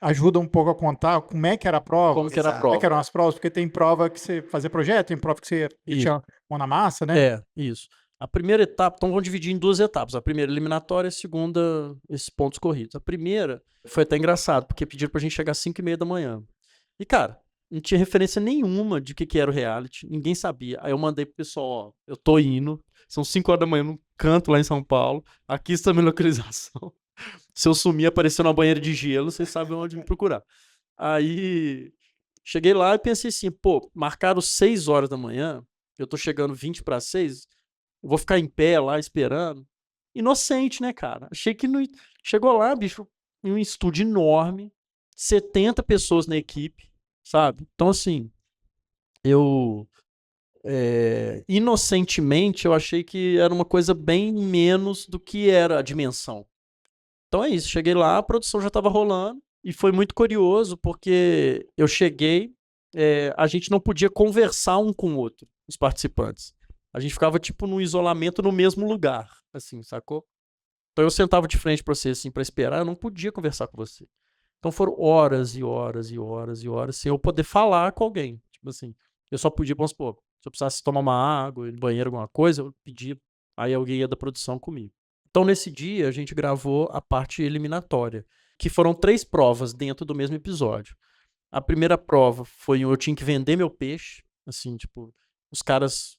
ajuda um pouco a contar como é que era a prova, como que era a Exato. como é que prova. eram as provas, porque tem prova que você fazia projeto, tem prova que você Isso. tinha mão na massa, né? Isso. A primeira etapa, então vamos dividir em 2 etapas. A primeira eliminatória e a segunda, esses pontos corridos. A primeira foi até engraçado, porque pediram pra gente chegar às 5h30 da manhã. E, cara, não tinha referência nenhuma de que era o reality, ninguém sabia. Aí eu mandei pro pessoal, ó, eu tô indo, são 5 horas da manhã num canto lá em São Paulo, aqui está a minha localização. Se eu sumir, apareceu na banheira de gelo, vocês sabem onde me procurar. Aí, cheguei lá e pensei assim, pô, marcaram 6 horas da manhã, eu tô chegando 20 para 6, eu vou ficar em pé lá esperando. Inocente, né, cara? Achei que não... Chegou lá, bicho, em um estúdio enorme, 70 pessoas na equipe, sabe? Então, assim, eu inocentemente, eu achei que era uma coisa bem menos do que era a dimensão. Então é isso, cheguei lá, a produção já estava rolando, e foi muito curioso, porque eu cheguei, a gente não podia conversar um com o outro, os participantes. A gente ficava, tipo, num isolamento no mesmo lugar, assim, sacou? Então eu sentava de frente pra você, assim, pra esperar, eu não podia conversar com você. Então foram horas e horas e horas e horas sem eu poder falar com alguém. Tipo assim, eu só podia, vamos supor, se eu precisasse tomar uma água, ir no banheiro, alguma coisa, eu pedia, aí alguém ia da produção comigo. Então nesse dia a gente gravou a parte eliminatória, que foram 3 provas dentro do mesmo episódio. A primeira prova foi eu tinha que vender meu peixe, assim, tipo, os caras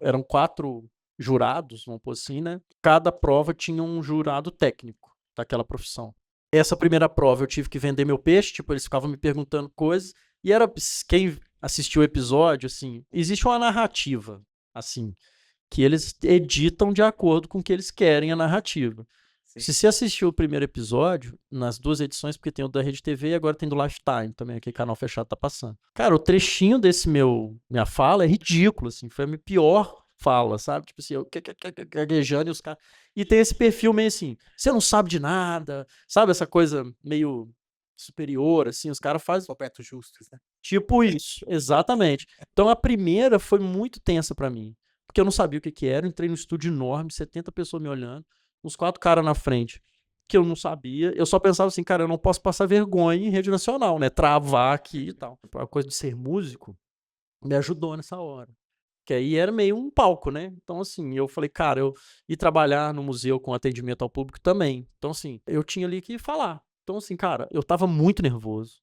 eram 4 jurados, vamos pôr assim, né? Cada prova tinha um jurado técnico daquela profissão. Essa primeira prova eu tive que vender meu peixe, tipo, eles ficavam me perguntando coisas, e era, quem assistiu o episódio, assim, existe uma narrativa, assim, que eles editam de acordo com o que eles querem a narrativa. Sim. Se você assistiu o primeiro episódio, nas 2 edições, porque tem o da Rede TV e agora tem do Lifetime também, aquele canal fechado tá passando. Cara, o trechinho desse minha fala é ridículo, assim, foi a minha pior fala, sabe? Tipo assim, eu gaguejando e os caras... E tem esse perfil meio assim, você não sabe de nada, sabe? Essa coisa meio superior, assim, os caras fazem... Roberto Justus, né? Tipo isso, exatamente. Então a primeira foi muito tensa pra mim, porque eu não sabia o que era, entrei num estúdio enorme, 70 pessoas me olhando, uns 4 caras na frente, que eu não sabia, eu só pensava assim, cara, eu não posso passar vergonha em rede nacional, né, travar aqui e tal. A coisa de ser músico me ajudou nessa hora, que aí era meio um palco, né, então assim, eu falei, cara, eu ir trabalhar no museu com atendimento ao público também, então assim, eu tinha ali que falar, então assim, cara, eu tava muito nervoso.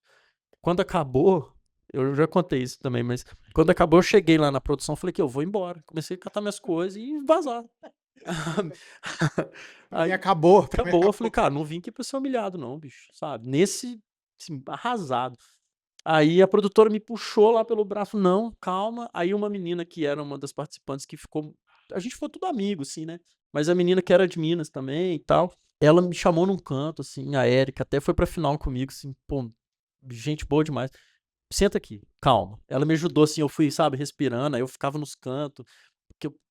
Quando acabou, eu já contei isso também, mas quando acabou, eu cheguei lá na produção, falei que eu vou embora. Comecei a catar minhas coisas e vazar. E Aí acabou. acabou, eu falei, cara, não vim aqui pra ser humilhado, não, bicho, sabe? Nesse, assim, arrasado. Aí a produtora me puxou lá pelo braço, não, calma. Aí uma menina que era uma das participantes que ficou. A gente foi tudo amigo, assim, né? Mas a menina que era de Minas também e tal, ela me chamou num canto, assim, a Érica, até foi pra final comigo, assim, pô, gente boa demais. Senta aqui, calma. Ela me ajudou, assim, eu fui, sabe, respirando, aí eu ficava nos cantos.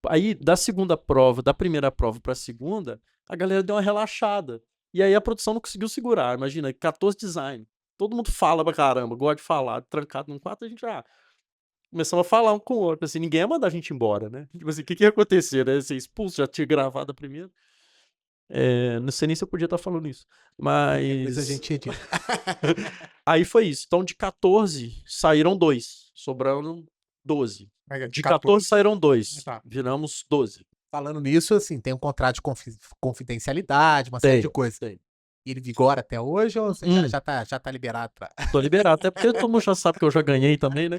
Aí, da segunda prova, da primeira prova pra segunda, a galera deu uma relaxada. E aí a produção não conseguiu segurar. Imagina, 14 design. Todo mundo fala pra caramba, gosta de falar, trancado num quarto, a gente já começamos a falar um com o outro. Assim, ninguém ia mandar a gente embora, né? Tipo assim, o que que ia acontecer, né? Ser expulso, já tinha gravado a primeira. Não sei nem se eu podia estar falando isso. Depois a Mas. gente edita. Aí foi isso. Então, de 14, saíram 2. Sobrando 12. De 14 saíram 2. Tá. Viramos 12. Falando nisso, assim, tem um contrato de confidencialidade, uma série de coisas. Tem. E ele vigora até hoje ou você já tá liberado pra... Tô liberado, até porque todo mundo já sabe que eu já ganhei também, né?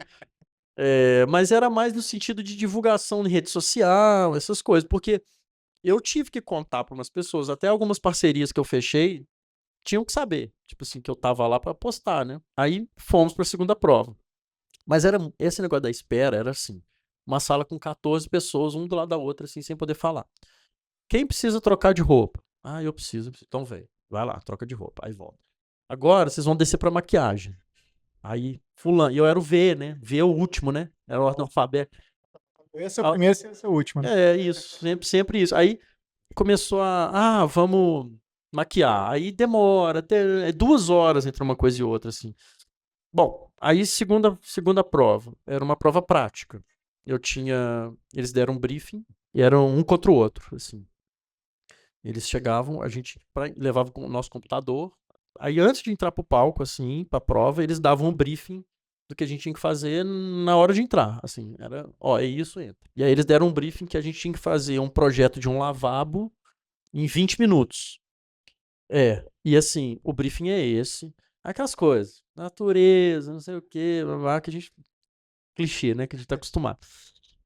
Mas era mais no sentido de divulgação em rede social, essas coisas. Porque eu tive que contar para umas pessoas, até algumas parcerias que eu fechei, tinham que saber. Tipo assim, que eu tava lá para postar, né? Aí fomos pra segunda prova. Mas esse negócio da espera era assim, uma sala com 14 pessoas, um do lado da outra, assim, sem poder falar. Quem precisa trocar de roupa? Ah, eu preciso. Então, velho, vai lá, troca de roupa. Aí volta. Agora, vocês vão descer pra maquiagem. Aí, fulano. E eu era o V, né? V é o último, né? Era o ordem alfabética. Esse é o primeiro, esse é o último. Né? É isso, sempre isso. Aí começou vamos maquiar. Aí demora, até 2 horas entre uma coisa e outra, assim. Bom, aí segunda prova, era uma prova prática. Eles deram um briefing e eram um contra o outro, assim. Eles chegavam, a gente levava o nosso computador. Aí antes de entrar pro palco, assim, pra prova, eles davam um briefing do que a gente tinha que fazer na hora de entrar, assim. Era, é isso, entra. E aí eles deram um briefing que a gente tinha que fazer um projeto de um lavabo em 20 minutos. E assim, o briefing é esse. Aquelas coisas, natureza, não sei o quê, blá, blá, que a gente... Clichê, né, que a gente tá acostumado.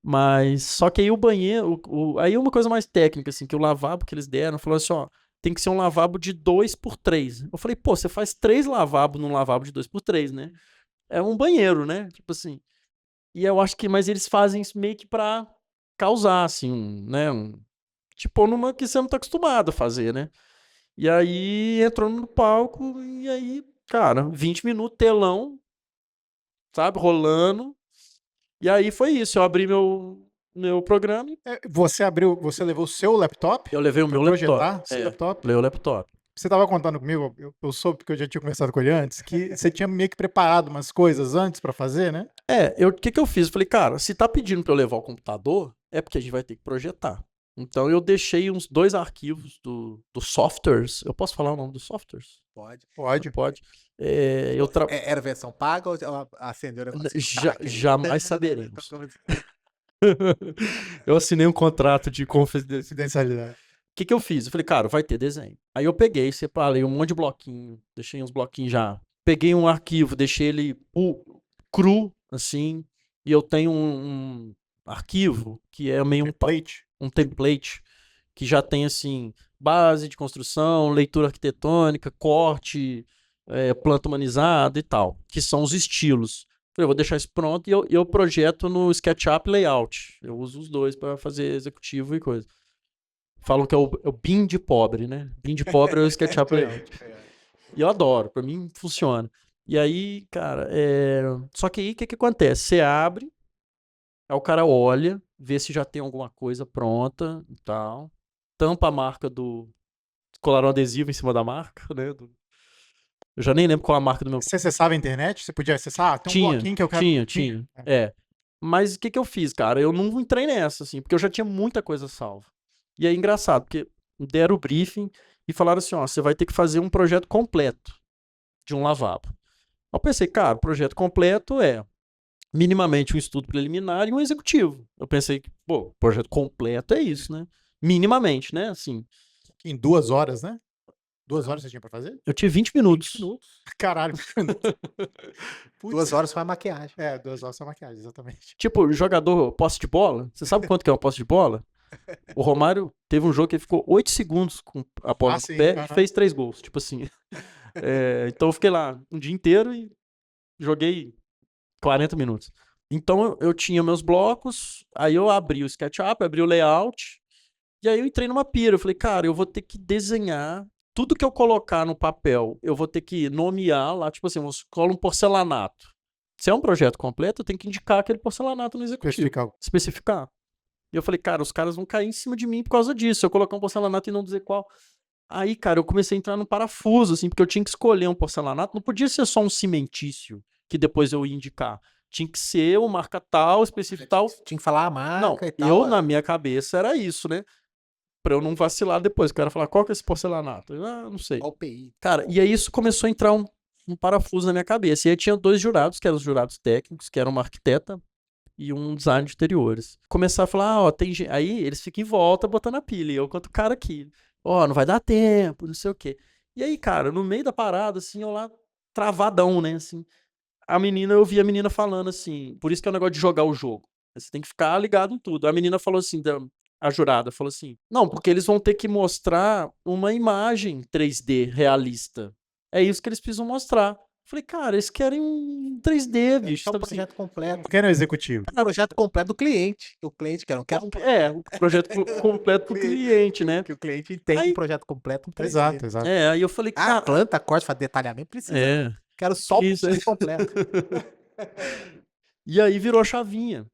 Mas, só que aí o banheiro, aí uma coisa mais técnica, assim, que o lavabo que eles deram, falou assim, ó, tem que ser um lavabo de 2x3. Eu falei, pô, você faz 3 lavabos num lavabo de 2x3, né? É um banheiro, né? Tipo assim. E eu acho que, mas eles fazem isso meio que pra causar, assim, né? Tipo, numa que você não tá acostumado a fazer, né? E aí entrou no palco, e aí, cara, 20 minutos, telão, sabe, rolando. E aí foi isso, eu abri meu programa e Você levou o seu laptop eu levei o pra meu laptop. projetar seu laptop? Levei o laptop. Você tava contando comigo, eu soube porque eu já tinha conversado com ele antes, que você tinha meio que preparado umas coisas antes pra fazer, né? O que eu fiz? Eu falei, cara, se tá pedindo pra eu levar o computador, é porque a gente vai ter que projetar. Então eu deixei uns 2 arquivos do softwares. Eu posso falar o nome dos softwares? Pode. Pode. Pode. Era versão paga ou acendeu o negócio? Jamais saberemos. Eu assinei um contrato de confidencialidade. Confidencialidade. O que eu fiz? Eu falei, cara, vai ter desenho. Aí eu peguei, separei um monte de bloquinho, deixei uns bloquinhos já. Peguei um arquivo, deixei ele cru, assim, e eu tenho um arquivo que é meio Template. um template que já tem, assim, base de construção, leitura arquitetônica, corte, planta humanizada e tal, que são os estilos. Falei, eu vou deixar isso pronto e eu projeto no SketchUp Layout. Eu uso os dois para fazer executivo e coisa. Falam que é o BIM de pobre, né? BIM de pobre é o SketchUp Layout. E eu adoro, pra mim funciona. E aí, cara, só que aí o que acontece? Você abre, aí o cara olha, vê se já tem alguma coisa pronta e tal, tampa a marca colar um adesivo em cima da marca, né? Eu já nem lembro qual é a marca do meu. Você acessava a internet? Você podia acessar? Tem um bloquinho que eu quero. Tinha. Mas o que eu fiz, cara? Eu não entrei nessa, assim, porque eu já tinha muita coisa salva. E é engraçado, porque deram o briefing e falaram assim, ó, você vai ter que fazer um projeto completo de um lavabo. Eu pensei, cara, o projeto completo é minimamente um estudo preliminar e um executivo. Eu pensei que, pô, projeto completo é isso, né? Minimamente, né? Assim. Em 2 horas, né? 2 horas você tinha pra fazer? Eu tinha 20 minutos. Caralho. 2 horas foi a maquiagem. 2 horas só maquiagem, exatamente. Tipo, jogador posse de bola. Você sabe quanto que é uma posse de bola? O Romário teve um jogo que ele ficou 8 segundos com a bola no pé e fez 3 gols. Tipo assim. Então eu fiquei lá um dia inteiro e joguei 40 minutos. Então eu tinha meus blocos, aí eu abri o SketchUp, abri o layout, e aí eu entrei numa pira. Eu falei, cara, eu vou ter que desenhar tudo que eu colocar no papel, eu vou ter que nomear lá, tipo assim, eu colo um porcelanato. Se é um projeto completo, eu tenho que indicar aquele porcelanato no executivo. Especificar. E eu falei, cara, os caras vão cair em cima de mim por causa disso. Se eu colocar um porcelanato e não dizer qual. Aí, cara, eu comecei a entrar no parafuso, assim, porque eu tinha que escolher um porcelanato. Não podia ser só um cimentício, que depois eu ia indicar. Tinha que ser o marca tal, específico tal. Tinha que falar a marca não, e tal. Na minha cabeça, era isso, né? Pra eu não vacilar depois. O cara falar, qual que é esse porcelanato? Eu, não sei. OPI. Cara, e aí isso começou a entrar um parafuso na minha cabeça. E aí tinha 2 jurados, que eram os jurados técnicos, que eram uma arquiteta e um design de interiores. Começar a falar, ó, tem gente. Aí eles ficam em volta botando a pilha. E eu quanto o cara aqui. Ó, não vai dar tempo, não sei o quê. E aí, cara, no meio da parada, assim, eu lá, travadão, né, assim. Eu vi a menina falando assim, por isso que é o negócio de jogar o jogo. Você tem que ficar ligado em tudo. A menina falou assim, a jurada falou assim, não, porque eles vão ter que mostrar uma imagem 3D realista. É isso que eles precisam mostrar. Falei, cara, eles querem um 3D, bicho. É um projeto completo. Quem era o executivo? É um projeto completo do cliente. O cliente quer, não quer o projeto completo pro cliente, né? Que o cliente entende um projeto completo. Exato. Aí eu falei, cara... planta, corte, faz detalhamento, precisa. Quero só o projeto completo. E aí virou a chavinha.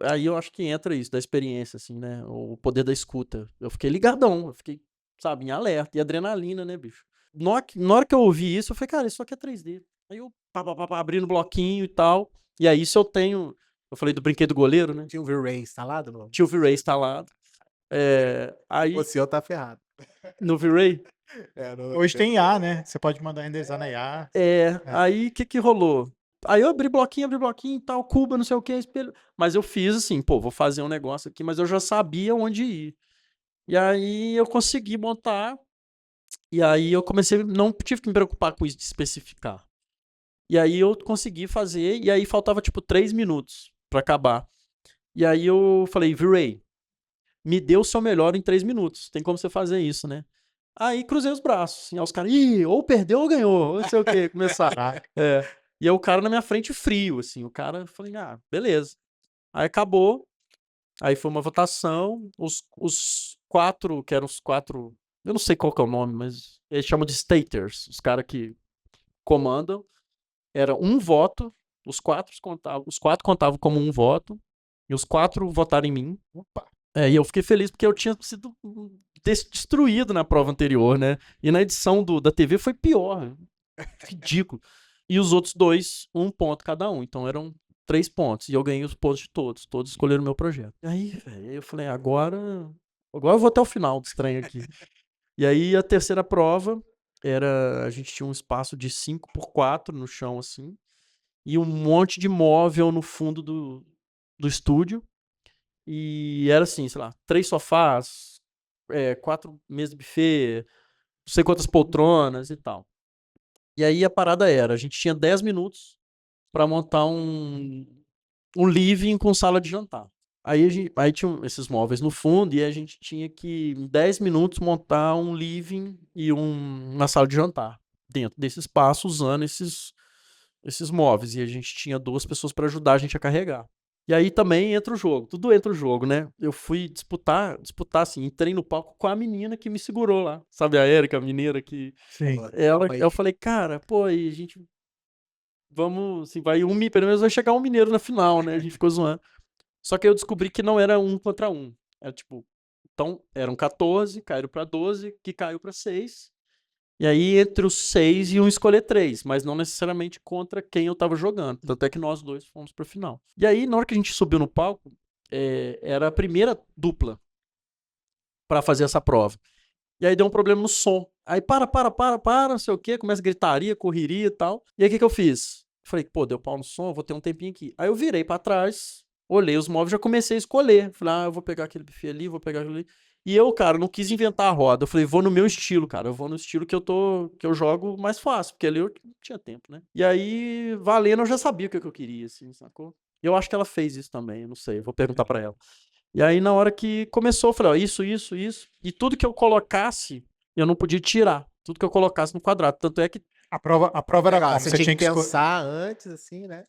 Aí eu acho que entra isso, da experiência, assim, né? O poder da escuta. Eu fiquei ligadão, eu fiquei, sabe, em alerta. E adrenalina, né, bicho? Na hora que eu ouvi isso, eu falei, cara, isso aqui é 3D. Aí eu abrindo bloquinho e tal. E aí isso eu tenho... Eu falei do brinquedo goleiro, né? Tinha o V-Ray instalado? Não? Tinha o V-Ray instalado. Aí... O seu tá ferrado. No V-Ray? Hoje tem IA, né? Você pode mandar renderizar na IA. Aí o que rolou? Aí eu abri bloquinho e tal, cuba, não sei o que, espelho. Mas eu fiz assim, pô, vou fazer um negócio aqui, mas eu já sabia onde ir. E aí eu consegui montar. E aí eu comecei, não tive que me preocupar com isso de especificar. E aí eu consegui fazer, e aí faltava tipo 3 minutos pra acabar. E aí eu falei, V-Ray, me dê o seu melhor em 3 minutos. Tem como você fazer isso, né? Aí cruzei os braços, assim, aí os caras, ou perdeu ou ganhou, não sei o que, começaram. E aí o cara na minha frente frio, assim, o cara, falei, beleza. Aí acabou, aí foi uma votação, os 4, que eram os 4, eu não sei qual que é o nome, mas eles chamam de staters, os caras que comandam, era um voto, Os quatro contavam como um voto, e os 4 votaram em mim. Opa. E eu fiquei feliz porque eu tinha sido destruído na prova anterior, né? E na edição da TV foi pior. Ridículo. E os outros 2, 1 ponto cada um. Então eram 3 pontos. E eu ganhei os pontos de todos. Todos escolheram o meu projeto. E aí, velho, eu falei, agora eu vou até o final do estranho aqui. E aí a terceira prova a gente tinha um espaço de 5x4 no chão, assim. E um monte de móvel no fundo do estúdio. E era assim, sei lá, 3 sofás, 4 mesas de buffet, não sei quantas poltronas e tal. E aí a parada a gente tinha 10 minutos pra montar um living com sala de jantar. Aí tinha esses móveis no fundo e a gente tinha que, em 10 minutos, montar um living e uma sala de jantar dentro desse espaço, usando esses móveis. E a gente tinha 2 pessoas pra ajudar a gente a carregar. E aí também entra o jogo, tudo entra o jogo, né? Eu fui disputar assim, entrei no palco com a menina que me segurou lá. Sabe a Érica, a mineira que... Sim. Eu falei, cara, pô, aí a gente... Vamos, assim, pelo menos vai chegar um mineiro na final, né? A gente ficou zoando. Só que eu descobri que não era 1 contra 1. Era tipo... Então, eram 14, caíram pra 12, que caiu pra 6. E aí, entre os 6 iam escolher 3, mas não necessariamente contra quem eu tava jogando. Tanto é que nós 2 fomos pra final. E aí, na hora que a gente subiu no palco, era a primeira dupla pra fazer essa prova. E aí deu um problema no som. Aí para, não sei o quê, começa gritaria, correria e tal. E aí o que eu fiz? Falei, pô, deu pau no som, vou ter um tempinho aqui. Aí eu virei pra trás, olhei os móveis, já comecei a escolher. Falei, eu vou pegar aquele buffet ali, vou pegar aquele ali. E eu, cara, não quis inventar a roda. Eu falei, vou no meu estilo, cara. Eu vou no estilo que eu jogo mais fácil, porque ali eu não tinha tempo, né? E aí, valendo, eu já sabia o que eu queria, assim, sacou? E eu acho que ela fez isso também, eu não sei, eu vou perguntar pra ela. E aí, na hora que começou, eu falei, ó, isso. E tudo que eu colocasse, eu não podia tirar. Tudo que eu colocasse no quadrado. Tanto é que A prova era Legal, como? você tinha que pensar antes, assim, né?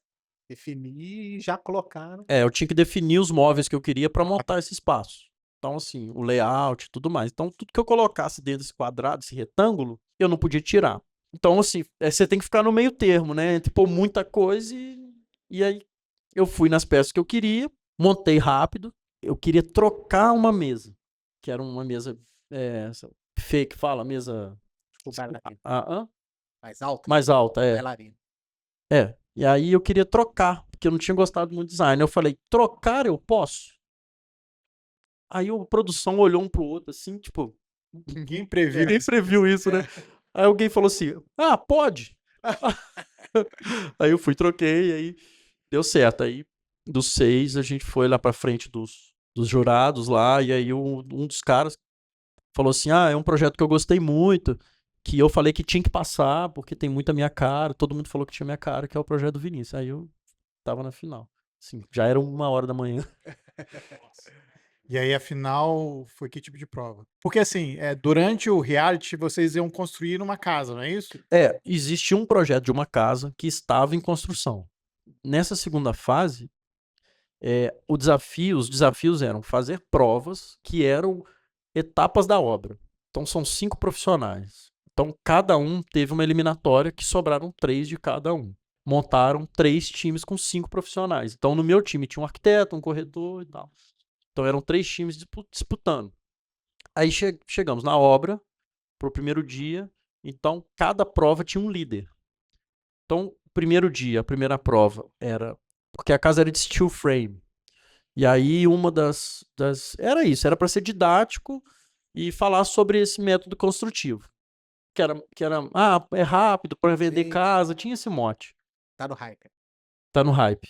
Definir e já colocar. Né? eu tinha que definir os móveis que eu queria pra montar esse espaço. Então, assim, o layout e tudo mais. Então, tudo que eu colocasse dentro desse quadrado, esse retângulo, eu não podia tirar. Então, assim, você tem que ficar no meio termo, né? Entre pôr muita coisa e aí eu fui nas peças que eu queria, montei rápido. Eu queria trocar uma mesa, que era uma mesa fake, fala, mesa Tipo, bailarina. mais Mais alta? mais alta, Bailarina. E aí eu queria trocar, porque eu não tinha gostado muito do design. Eu falei, trocar eu posso? Aí a produção olhou um pro outro, assim, tipo, Ninguém previu. ninguém previu isso, né? Aí alguém falou assim, pode. Aí eu fui, troquei, aí deu certo. Aí dos 6, a gente foi lá pra frente dos jurados lá, e aí um dos caras falou assim, é um projeto que eu gostei muito, que eu falei que tinha que passar, porque tem muita minha cara, todo mundo falou que tinha minha cara, que é o projeto do Vinícius. Aí eu tava na final. Assim, já era 1h da manhã. E aí, afinal, foi que tipo de prova? Porque, assim, durante o reality, vocês iam construir uma casa, não é isso? Existe um projeto de uma casa que estava em construção. Nessa segunda fase, os desafios eram fazer provas que eram etapas da obra. Então são 5 profissionais. Então cada um teve uma eliminatória que sobraram 3 de cada um. Montaram 3 times com 5 profissionais. Então no meu time tinha um arquiteto, um corretor e tal. Então eram 3 times disputando. Aí chegamos na obra, pro primeiro dia. Então cada prova tinha um líder. Então, primeiro dia, a primeira prova era... Porque a casa era de steel frame. E aí uma das era isso, era para ser didático e falar sobre esse método construtivo. Que era é rápido para vender Sim. casa, tinha esse mote. Tá no hype. Tá no hype.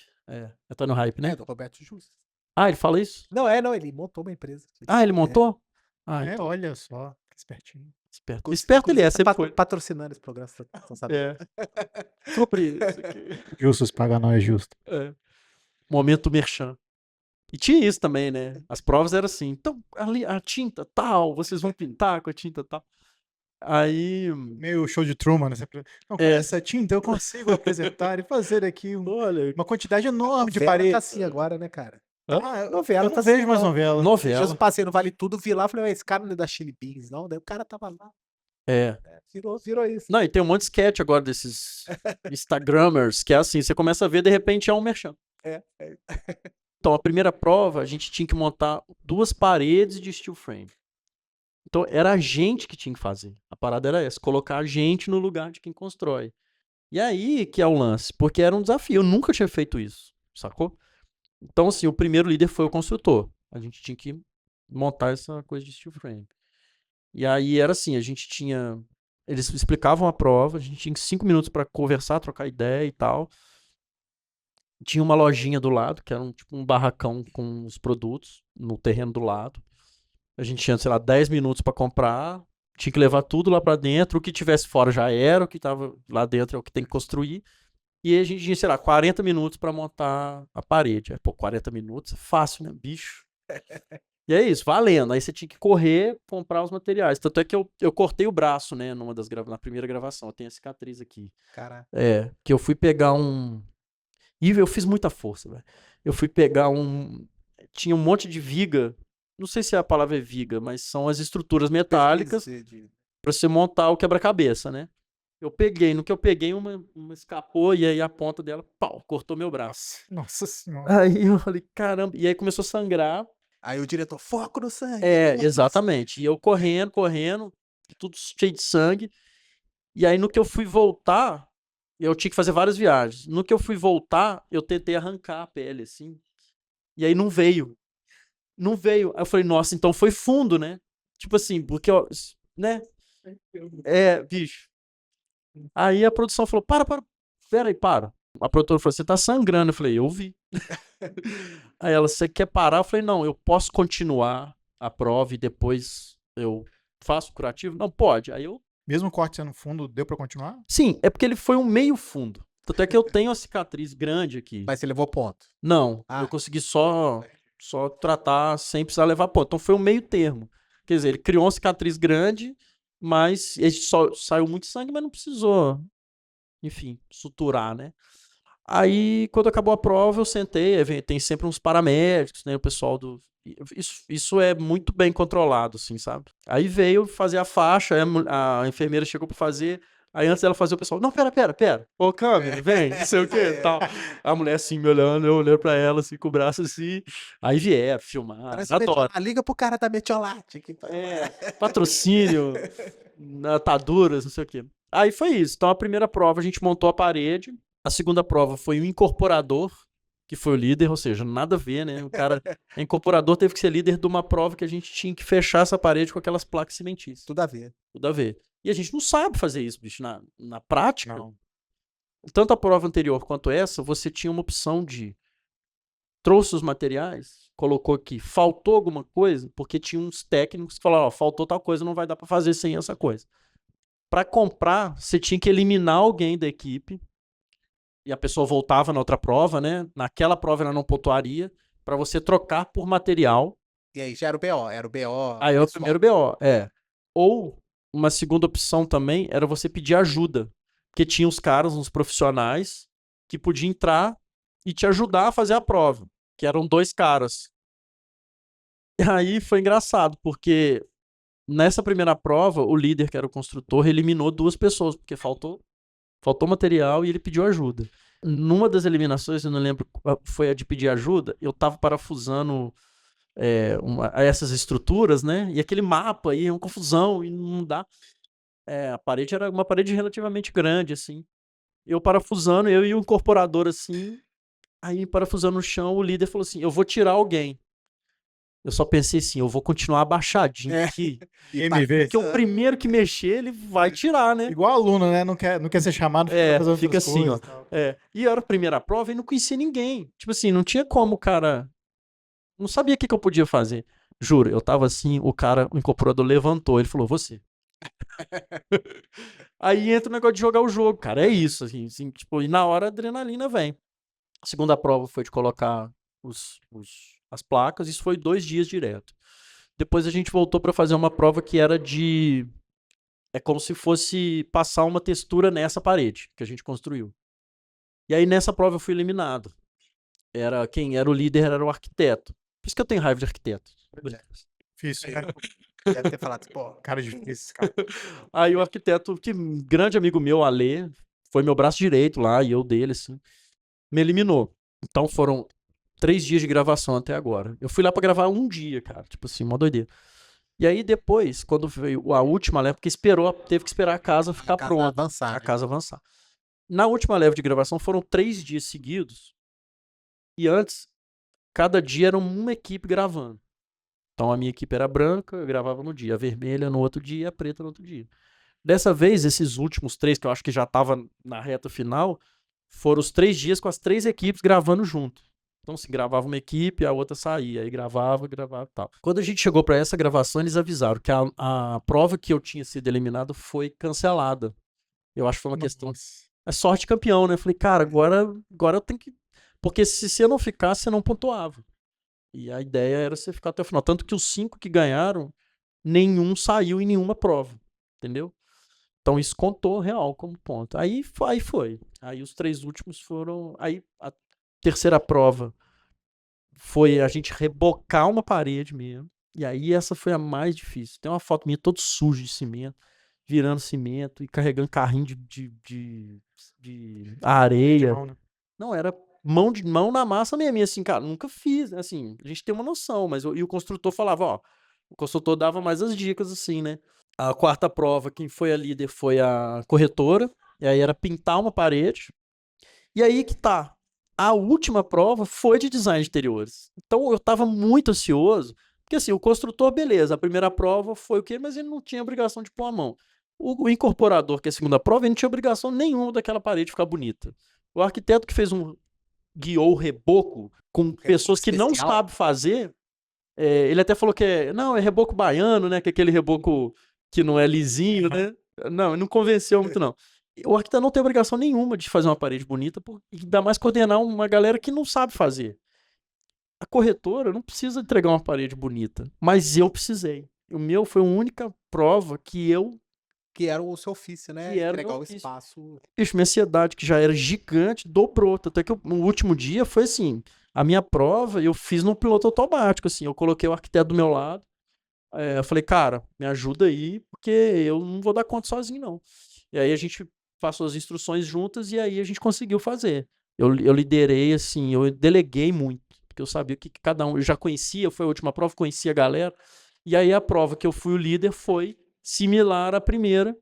Tá no hype, né? Do Roberto Justo. Ele fala isso? Não, ele montou uma empresa. Ele montou? Então, Olha só, que espertinho. esperto. Esperto ele sempre foi. Patrocinando esse programa, você não sabe. Compre isso aqui. Justus paga nós, justo. Momento merchan. E tinha isso também, né? As provas eram assim. Então, ali, a tinta tal, vocês vão pintar com a tinta tal. Aí... Meio show de Truman, né? Não, com essa tinta eu consigo apresentar e fazer aqui uma quantidade enorme de Novela paredes. tá assim agora, né, cara? Novela, eu não vejo mais novela. Eu passei no Vale Tudo, vi lá, falei, esse cara não é da Chili Beans, não? Daí o cara tava lá. Virou isso. Não, e tem um monte de sketch agora desses Instagrammers, que é assim, você começa a ver, de repente é um merchan. É. Então, a primeira prova, a gente tinha que montar 2 paredes de steel frame. Então, era a gente que tinha que fazer. A parada era essa, colocar a gente no lugar de quem constrói. E aí que é o lance, porque era um desafio. Eu nunca tinha feito isso, sacou? Então, assim, o primeiro líder foi o construtor. A gente tinha que montar essa coisa de steel frame. E aí era assim, a gente tinha... Eles explicavam a prova, a gente tinha 5 minutos para conversar, trocar ideia e tal. Tinha uma lojinha do lado, que era tipo um barracão com os produtos no terreno do lado. A gente tinha, sei lá, 10 minutos para comprar, tinha que levar tudo lá para dentro, o que tivesse fora já era, o que tava lá dentro é o que tem que construir. E aí a gente tinha, sei lá, 40 minutos para montar a parede. Aí, pô, 40 minutos é fácil, né, bicho? E é isso, valendo. Aí você tinha que correr, comprar os materiais. Tanto é que eu cortei o braço, né, na primeira gravação. Eu tenho a cicatriz aqui. Cara, Que eu fui pegar um... E eu fiz muita força, velho. Eu fui pegar tinha um monte de viga. Não sei se a palavra é viga, mas são as estruturas metálicas pra você montar o quebra-cabeça, né? No que eu peguei, uma escapou e aí a ponta dela, pau, cortou meu braço. Nossa senhora. Aí eu falei, caramba. E aí começou a sangrar. Aí o diretor, foco no sangue. Exatamente. E eu correndo, tudo cheio de sangue. E aí no que eu fui voltar, eu tinha que fazer várias viagens. No que eu fui voltar, eu tentei arrancar a pele, assim. E aí não veio. Não veio. Aí eu falei, nossa, então foi fundo, né? Tipo assim, porque, né? Bicho. Aí a produção falou, pera aí, para. A produtora falou, você tá sangrando. Eu falei, eu vi. Aí ela, você quer parar? Eu falei, não, eu posso continuar a prova e depois eu faço o curativo? Não, pode. Aí eu... Mesmo o corte sendo fundo, deu pra continuar? Sim, é porque ele foi um meio fundo. Tanto é que eu tenho a cicatriz grande aqui. Mas você levou ponto. Não, Ah. eu consegui só tratar sem precisar levar ponto. Então foi um meio termo. Quer dizer, ele criou uma cicatriz grande, mas ele só saiu muito sangue, mas não precisou, enfim, suturar, né? Aí, quando acabou a prova, eu sentei, tem sempre uns paramédicos, né? O pessoal do... Isso é muito bem controlado, assim, sabe? Aí veio fazer a faixa, a enfermeira chegou pra fazer... Aí antes dela fazer, o pessoal, não, pera. Ô, câmera, vem, não sei o que, tal. A mulher assim, me olhando, eu olhando pra ela, assim, com o braço assim. Aí vieram, filmar, adoro. Liga pro cara da Metiolate. Patrocínio, ataduras, não sei o que. Aí foi isso. Então a primeira prova a gente montou a parede. A segunda prova foi o incorporador, que foi o líder, ou seja, nada a ver, né? O cara, incorporador teve que ser líder de uma prova que a gente tinha que fechar essa parede com aquelas placas cimentícias. Tudo a ver. Tudo a ver. E a gente não sabe fazer isso, bicho. Na prática, Não. tanto a prova anterior quanto essa, você tinha uma opção de trouxe os materiais, colocou aqui, faltou alguma coisa, porque tinha uns técnicos que falaram, faltou tal coisa, não vai dar pra fazer sem essa coisa. Pra comprar, você tinha que eliminar alguém da equipe e a pessoa voltava na outra prova, né? Naquela prova ela não pontuaria, pra você trocar por material. E aí já era o BO. Aí é o primeiro BO, Ou uma segunda opção também era você pedir ajuda. Porque tinha os caras, uns profissionais, que podiam entrar e te ajudar a fazer a prova. Que eram 2 caras. E aí foi engraçado, porque nessa primeira prova, o líder, que era o construtor, eliminou 2 pessoas, porque faltou material e ele pediu ajuda. Numa das eliminações, eu não lembro, foi a de pedir ajuda, eu tava parafusando essas estruturas, né? E aquele mapa aí é uma confusão e não dá. A parede era uma parede relativamente grande, assim. Eu parafusando, eu e o incorporador, assim. Aí, parafusando no chão, o líder falou assim: eu vou tirar alguém. Eu só pensei assim, eu vou continuar abaixadinho aqui. MV. Porque o primeiro que mexer, ele vai tirar, né? Igual aluno, né? Não quer ser chamado, fazer Fica outras assim, coisas ó. e tal. E era a primeira prova e não conhecia ninguém. Tipo assim, não tinha como o cara... Não sabia o que eu podia fazer. Juro, eu tava assim, o incorporador levantou, ele falou, você. Aí entra o negócio de jogar o jogo, cara. É isso, assim, tipo, e na hora a adrenalina vem. A segunda prova foi de colocar as placas, isso foi 2 dias direto. Depois a gente voltou pra fazer uma prova que era de... É como se fosse passar uma textura nessa parede que a gente construiu. E aí nessa prova eu fui eliminado. Quem era o líder era o arquiteto. Por isso que eu tenho raiva de arquiteto. Difícil, né? Deve ter falado, pô, Cara difícil, cara. Aí o arquiteto, que grande amigo meu, Alê, foi meu braço direito lá, e eu dele, assim, me eliminou. Então foram 3 dias de gravação até agora. Eu fui lá pra gravar um dia, cara, tipo assim, uma doideira. E aí depois, quando veio a última leva, porque teve que esperar a casa ficar casa pronta, avançar, a né? casa avançar. Na última leva de gravação foram 3 dias seguidos, e antes, cada dia era uma equipe gravando. Então a minha equipe era branca, eu gravava no dia, a vermelha no outro dia e a preta no outro dia. Dessa vez, esses últimos 3, que eu acho que já tava na reta final, foram os 3 dias com as 3 equipes gravando junto. Então, assim, gravava uma equipe, a outra saía, aí gravava e tal. Quando a gente chegou pra essa gravação, eles avisaram que a prova que eu tinha sido eliminado foi cancelada. Eu acho que foi uma questão. Nossa. É sorte campeão, né? Eu falei, cara, agora eu tenho que. Porque se você não ficasse, você não pontuava. E a ideia era você ficar até o final. Tanto que os 5 que ganharam, nenhum saiu em nenhuma prova. Entendeu? Então isso contou real como ponto. Aí foi. Aí os 3 últimos foram. Aí a terceira prova foi a gente rebocar uma parede mesmo. E aí essa foi a mais difícil. Tem uma foto minha todo sujo de cimento, virando cimento e carregando carrinho de De areia. mão, né? Não, era mão na massa mesmo. E assim, cara, nunca fiz, né? Assim, a gente tem uma noção, mas e o construtor falava, ó, o construtor dava mais as dicas, assim, né? A quarta prova, quem foi a líder foi a corretora, e aí era pintar uma parede. E aí que tá. A última prova foi de design de interiores. Então eu tava muito ansioso, porque assim, o construtor, beleza, a primeira prova foi o quê? Mas ele não tinha obrigação de pôr a mão. O incorporador, que é a segunda prova, ele não tinha obrigação nenhuma daquela parede ficar bonita. O arquiteto que fez guiou o reboco com pessoas que não especial. sabem fazer, ele até falou que não, é reboco baiano, né? Que é aquele reboco que não é lisinho, né? Não, não convenceu muito, não. O arquiteto não tem obrigação nenhuma de fazer uma parede bonita, e ainda mais coordenar uma galera que não sabe fazer. A corretora não precisa entregar uma parede bonita, mas eu precisei. O meu foi a única prova Que era o seu ofício, né? que era o Entregar meu o ofício. espaço. Bicho, minha ansiedade, que já era gigante, dobrou. Até que no último dia foi assim: a minha prova eu fiz no piloto automático. Assim, eu coloquei o arquiteto do meu lado. Eu falei, cara, me ajuda aí, porque eu não vou dar conta sozinho, não. E aí a gente passou as instruções juntas e aí a gente conseguiu fazer. Eu liderei, assim, eu deleguei muito, porque eu sabia o que cada um. Eu já conhecia, foi a última prova, conhecia a galera. E aí a prova que eu fui o líder foi similar à primeira,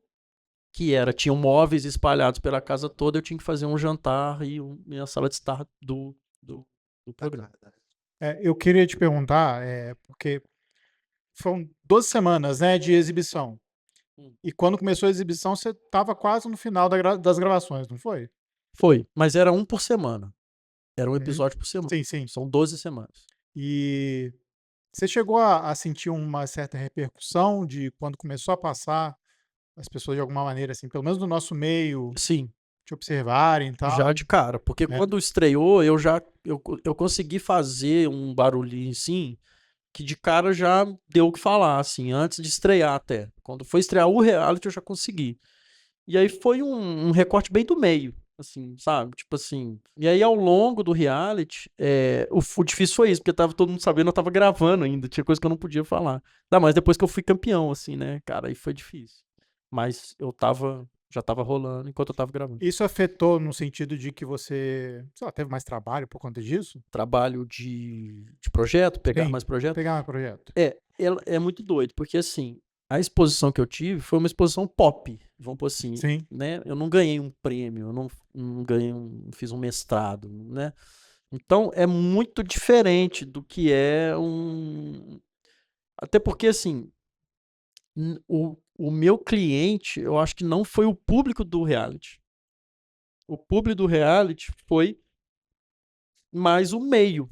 que tinham móveis espalhados pela casa toda, eu tinha que fazer um jantar e a sala de estar do programa. Eu queria te perguntar, porque foram 12 semanas, né, de exibição. E quando começou a exibição, você estava quase no final das gravações, não foi? Foi, mas era um por semana. Era um Uhum. episódio por semana. Sim, sim. São 12 semanas. E você chegou a sentir uma certa repercussão de quando começou a passar, as pessoas de alguma maneira, assim, pelo menos no nosso meio, Sim, te observarem e tal? já de cara. Porque É. quando estreou, eu consegui fazer um barulhinho assim, que de cara já deu o que falar, assim, antes de estrear até. Quando foi estrear o reality, eu já consegui. E aí foi um recorte bem do meio, assim, sabe? Tipo assim. E aí ao longo do reality, o difícil foi isso, porque tava todo mundo sabendo, eu tava gravando ainda, tinha coisa que eu não podia falar. Ainda mais depois que eu fui campeão, assim, né? Cara, aí foi difícil. Mas já tava rolando enquanto eu tava gravando. Isso afetou no sentido de que você, sei lá, teve mais trabalho por conta disso? Trabalho de projeto, pegar Sim, mais projeto. pegar um projeto. É muito doido, porque assim, a exposição que eu tive foi uma exposição pop, vamos por assim, Sim. né? Eu não ganhei um prêmio, eu não ganhei fiz um mestrado, né? Então é muito diferente do que é um. Até porque assim, o meu cliente, eu acho que não foi o público do reality. O público do reality foi mais o meio.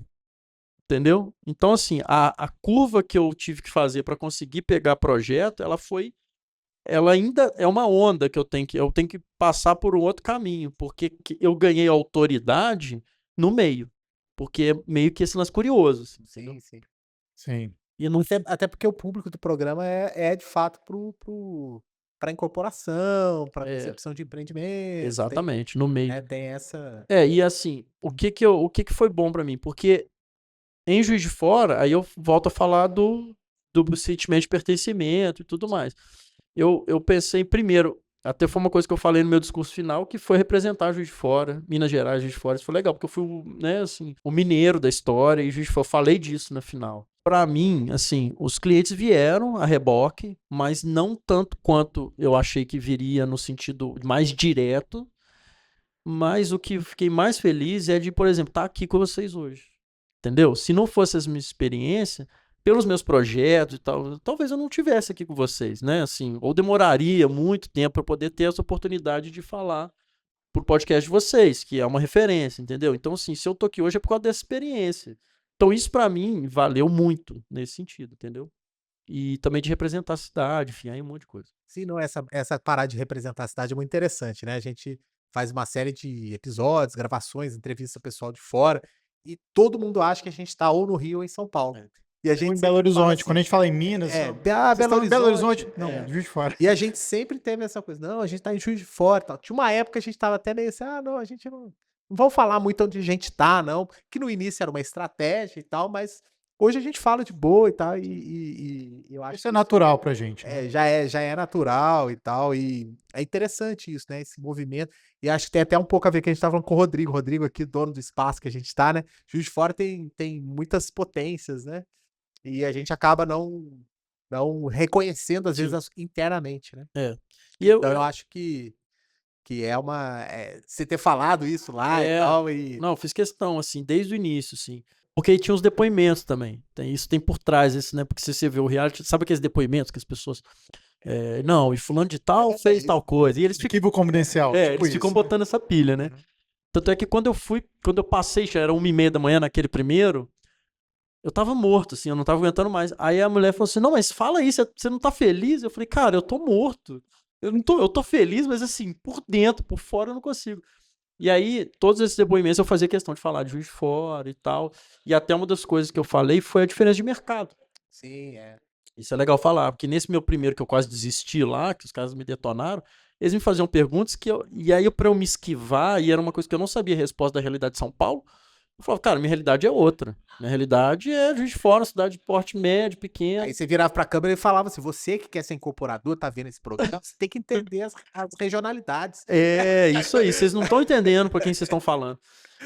Entendeu? Então, assim, a curva que eu tive que fazer para conseguir pegar projeto, ela ainda é uma onda que eu tenho que passar por um outro caminho, porque eu ganhei autoridade no meio, porque é meio que esse lance curioso, assim, entendeu? Sim, sim. Sim. E não Até porque o público do programa é de fato para incorporação, para é, concepção de empreendimento. exatamente, no meio. Tem essa. E assim, o que foi bom para mim? Porque em Juiz de Fora, aí eu volto a falar do do sentimento de pertencimento e tudo mais. Eu pensei primeiro, até foi uma coisa que eu falei no meu discurso final, que foi representar Juiz de Fora, Minas Gerais, Juiz de Fora. Isso foi legal, porque eu fui, né, assim, o mineiro da história e Juiz de Fora. Eu falei disso na final. Para mim, assim, os clientes vieram a reboque, mas não tanto quanto eu achei que viria no sentido mais direto. Mas o que eu fiquei mais feliz é de, por exemplo, estar aqui com vocês hoje. Entendeu? Se não fosse essa minha experiência, pelos meus projetos e tal, talvez eu não tivesse aqui com vocês, né? Assim, ou demoraria muito tempo para poder ter essa oportunidade de falar pro podcast de vocês, que é uma referência, entendeu? Então, assim, se eu tô aqui hoje é por causa dessa experiência. Então, isso para mim valeu muito nesse sentido, entendeu? E também de representar a cidade, enfim, aí um monte de coisa. Sim, não, essa parada de representar a cidade é muito interessante, né? A gente faz uma série de episódios, gravações, entrevista pessoal de fora, e todo mundo acha que a gente tá ou no Rio ou em São Paulo. É. E a Ou gente em Belo sempre fala Horizonte. assim, Quando a gente fala em Minas, Belo vocês estão em Belo Horizonte? Horizonte. Não, Juiz de Fora. E a gente sempre teve essa coisa, não, a gente tá em Juiz de Fora e tal. Tinha uma época que a gente tava até meio assim, não, a gente não vamos falar muito onde a gente tá, não, que no início era uma estratégia e tal, mas hoje a gente fala de boa e tal, e eu acho Isso é que natural pra gente. Né? já é natural e tal, e é interessante isso, né, esse movimento, e acho que tem até um pouco a ver que a gente tá falando com o Rodrigo aqui, dono do espaço que a gente tá, né, Juiz de Fora tem muitas potências, né, e a gente acaba não reconhecendo, às Sim. vezes, internamente, né. É. E eu, Então eu acho que é você ter falado isso lá e tal, e não, fiz questão, assim, desde o início, assim. Porque aí tinha os depoimentos também. Isso tem por trás, né? Porque se você vê o reality, sabe aqueles depoimentos que as pessoas. Não, e fulano de tal fez tal coisa. E eles ficam. Arquivo confidencial. tipo Eles ficam isso. botando essa pilha, né? Tanto é que quando eu passei, já era 1h30 da manhã naquele primeiro, eu tava morto, assim, eu não tava aguentando mais. Aí a mulher falou assim: não, mas fala aí, você não tá feliz? Eu falei, cara, eu tô morto. Eu tô feliz, mas assim, por dentro, por fora eu não consigo. E aí, todos esses depoimentos eu fazia questão de falar de Juiz de Fora e tal. E até uma das coisas que eu falei foi a diferença de mercado. sim, Isso é legal falar, porque nesse meu primeiro que eu quase desisti lá, que os caras me detonaram, eles me faziam perguntas e aí pra eu me esquivar, e era uma coisa que eu não sabia a resposta da realidade de São Paulo, eu falava, cara, minha realidade é outra. Minha realidade é Juiz de Fora, uma cidade de porte médio, pequeno. Aí você virava pra câmera e falava assim: você que quer ser incorporador, tá vendo esse programa, você tem que entender as regionalidades. É, isso aí, vocês não estão entendendo pra quem vocês estão falando.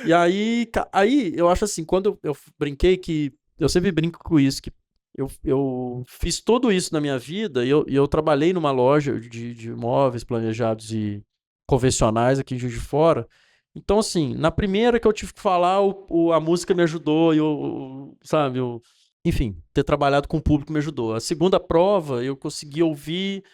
E aí, aí eu acho assim, quando eu brinquei que, eu sempre brinco com isso, que eu fiz tudo isso na minha vida, e eu trabalhei numa loja de imóveis planejados e convencionais aqui em Juiz de Fora. Então, assim, na primeira que eu tive que falar, a música me ajudou, sabe, enfim, ter trabalhado com o público me ajudou. A segunda prova, eu consegui ouvir,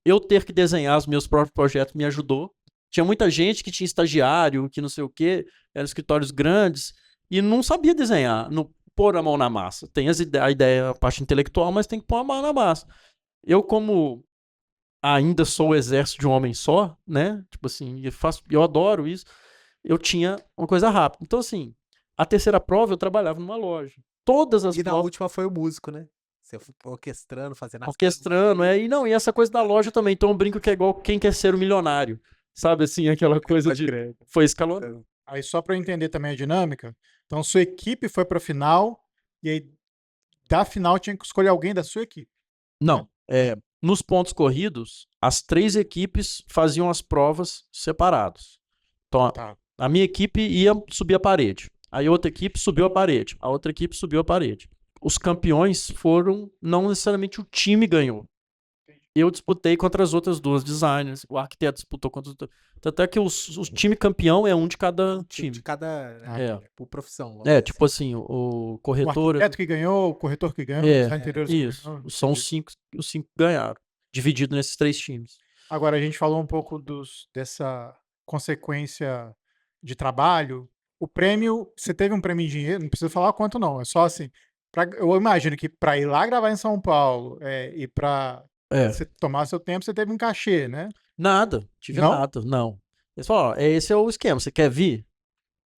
eu ter que desenhar os meus próprios projetos me ajudou. Tinha muita gente que tinha estagiário, que não sei o quê, eram escritórios grandes, e não sabia desenhar, não pôr a mão na massa. Tem a ideia, a parte intelectual, mas tem que pôr a mão na massa. Eu, como ainda sou o exército de um homem só, né? Tipo assim, eu adoro isso. Eu tinha uma coisa rápida. Então, assim, a terceira prova eu trabalhava numa loja. Todas as E na provas última foi o músico, né? Você foi orquestrando, fazendo as orquestrando, e essa coisa da loja também. Então eu brinco que é igual quem quer ser o milionário. Sabe assim, aquela coisa Pode de. crer. Foi escalonado. Aí só pra eu entender também a dinâmica, então sua equipe foi pra final, e aí da final tinha que escolher alguém da sua equipe. Não. Nos pontos corridos, as 3 equipes faziam as provas separados. Então, Tá. a minha equipe ia subir a parede. Aí a outra equipe subiu a parede. A outra equipe subiu a parede. Os campeões foram, não necessariamente o time ganhou. Eu disputei contra as outras 2 designers. O arquiteto disputou contra os outros. Tanto é que o time campeão é um de cada time. De cada por profissão. vamos dizer Tipo assim, o O corretor. arquiteto que ganhou, o corretor que ganhou, É, os design interiores que Isso. ganhou. São os 5 que ganharam. Dividido nesses 3 times. Agora, a gente falou um pouco dessa consequência de trabalho. O prêmio, você teve um prêmio em dinheiro, não precisa falar quanto não, é só assim, eu imagino que para ir lá gravar em São Paulo e para você tomar seu tempo, você teve um cachê, né? Nada, tive Não? nada, não. Eles falaram, ó, esse é o esquema, você quer vir? Eu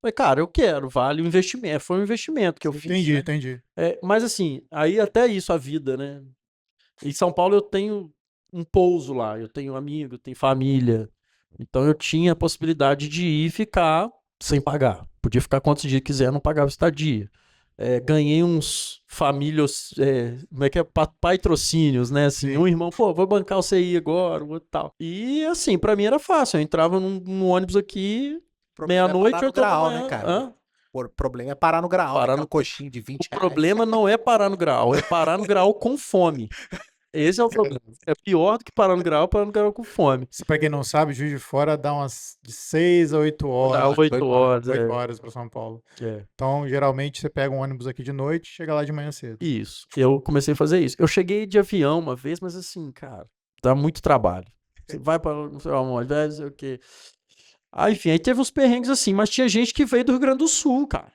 falei, cara, eu quero, vale o investimento. Foi um investimento que eu fiz. Entendi, né? entendi. Mas assim, aí até isso a vida, né? Em São Paulo eu tenho um pouso lá, eu tenho amigo, eu tenho família. Então eu tinha a possibilidade de ir e ficar sem pagar. Podia ficar quantos dias quiser, não pagava estadia. ganhei uns famílios, como é que é? Patrocínios, né? Assim, Sim. um irmão, pô, vou bancar o CI agora, o outro tal. E assim, pra mim era fácil. Eu entrava num ônibus aqui, O problema é meia-noite, parar no 8 horas da grau, né, manhã. cara? Hã? O problema é parar no grau, Parar aquela no- coxinha de 20 O reais. problema não é parar no grau, é parar no grau com fome. Esse é o problema. É pior do que parar no grau com fome. Se pra quem não sabe, Juiz de Fora dá umas de 6 a 8 Dá horas. 8 horas. 8 horas para São Paulo. É. Então, geralmente, você pega um ônibus aqui de noite e chega lá de manhã cedo. Isso. Eu comecei a fazer isso. Eu cheguei de avião uma vez, mas assim, cara, dá muito trabalho. Você vai pra não sei onde, vai não sei o quê. Enfim, aí teve uns perrengues assim, mas tinha gente que veio do Rio Grande do Sul, cara.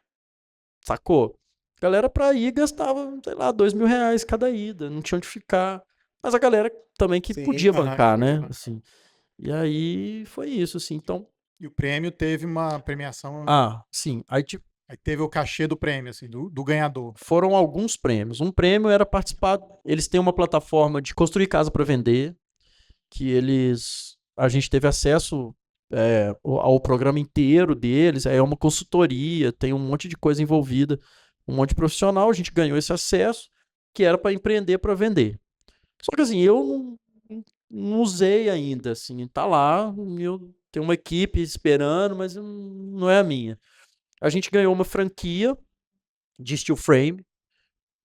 Sacou? Galera pra ir gastava, sei lá, R$ 2.000 cada ida, não tinha onde ficar. Mas a galera também que Sim, podia aham, bancar, podia né? bancar. Assim. E aí foi isso, assim. Então, E o prêmio teve uma premiação. sim. Aí Aí teve o cachê do prêmio, assim, do ganhador. foram alguns prêmios. Um prêmio era participar. Eles têm uma plataforma de construir casa para vender, que a gente teve acesso ao programa inteiro deles. É uma consultoria, tem um monte de coisa envolvida, um monte de profissional. A gente ganhou esse acesso, que era para empreender para vender. Só que assim, eu não usei ainda, assim, tá lá, eu tenho uma equipe esperando, mas não é a minha. A gente ganhou uma franquia de steel frame,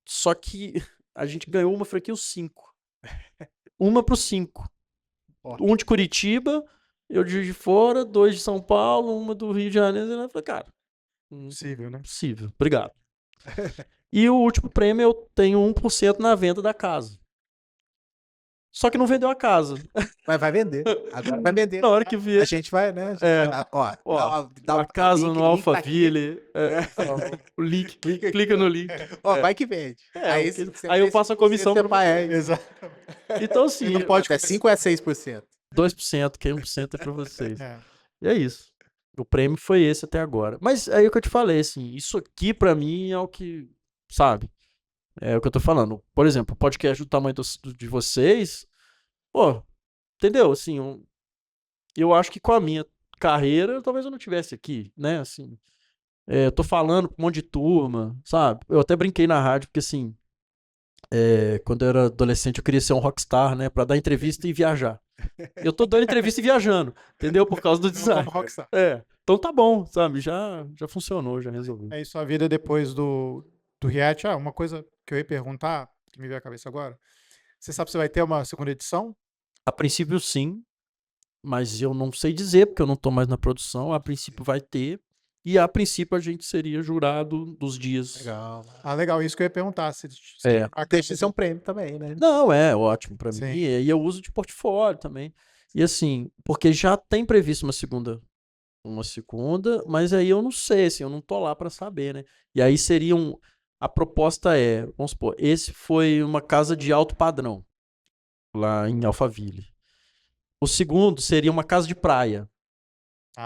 só que a gente ganhou uma franquia os 5. Uma para os 5. Ó. Um de Curitiba, eu de Juiz de Fora, 2 de São Paulo, uma do Rio de Janeiro. Eu falei, cara, Possível, né? impossível, obrigado. E o último prêmio eu tenho 1% na venda da casa. Só que não vendeu a casa. Mas vai vender. Agora vai vender. Na hora que A vier, gente vai, né? A gente É. vai- ó, a casa no link tá Alphaville. O link, aqui. clica no link. Ó, vai que vende. Aí, se você aí eu vê passo a 5%, comissão você pra paga. você. Exato. Então, assim, Não pode É 5 ou é 6%? 2%, que é 1% é pra vocês. É. E é isso. O prêmio foi esse até agora. Mas aí é o que eu te falei, assim, isso aqui pra mim é o que, sabe? É o que eu tô falando. Por exemplo, o podcast do tamanho de vocês, pô, entendeu? Assim, eu acho que com a minha carreira, talvez eu não tivesse aqui, né? Assim, eu tô falando com um monte de turma, sabe? Eu até brinquei na rádio, porque assim, quando eu era adolescente eu queria ser um rockstar, né? Pra dar entrevista e viajar. Eu tô dando entrevista e viajando, entendeu? Por causa do Não design. como rockstar. Então tá bom, sabe? Já funcionou, já resolveu. É isso, a vida depois do React. Uma coisa que eu ia perguntar, que me veio à cabeça agora. Você sabe se vai ter uma segunda edição? A princípio sim, mas eu não sei dizer, porque eu não tô mais na produção. A princípio vai ter. E a princípio a gente seria jurado dos dias. Legal. Legal, isso que eu ia perguntar. Deixa de ser um prêmio também, né? Não, é ótimo pra mim. Sim. E eu uso de portfólio também. E assim, porque já tem previsto uma segunda, mas aí eu não sei, assim, eu não tô lá pra saber, né? E aí a proposta vamos supor, esse foi uma casa de alto padrão, lá em Alphaville. O segundo seria uma casa de praia.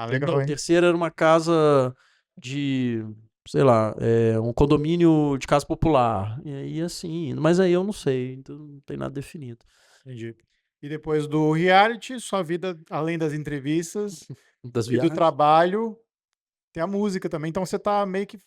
Legal, O hein? terceiro era uma casa de, sei lá, um condomínio de casa popular. E aí assim, mas aí eu não sei, então não tem nada definido. Entendi. E depois do reality, sua vida, além das entrevistas Das e do viagens. trabalho, tem a música também. Então você tá meio que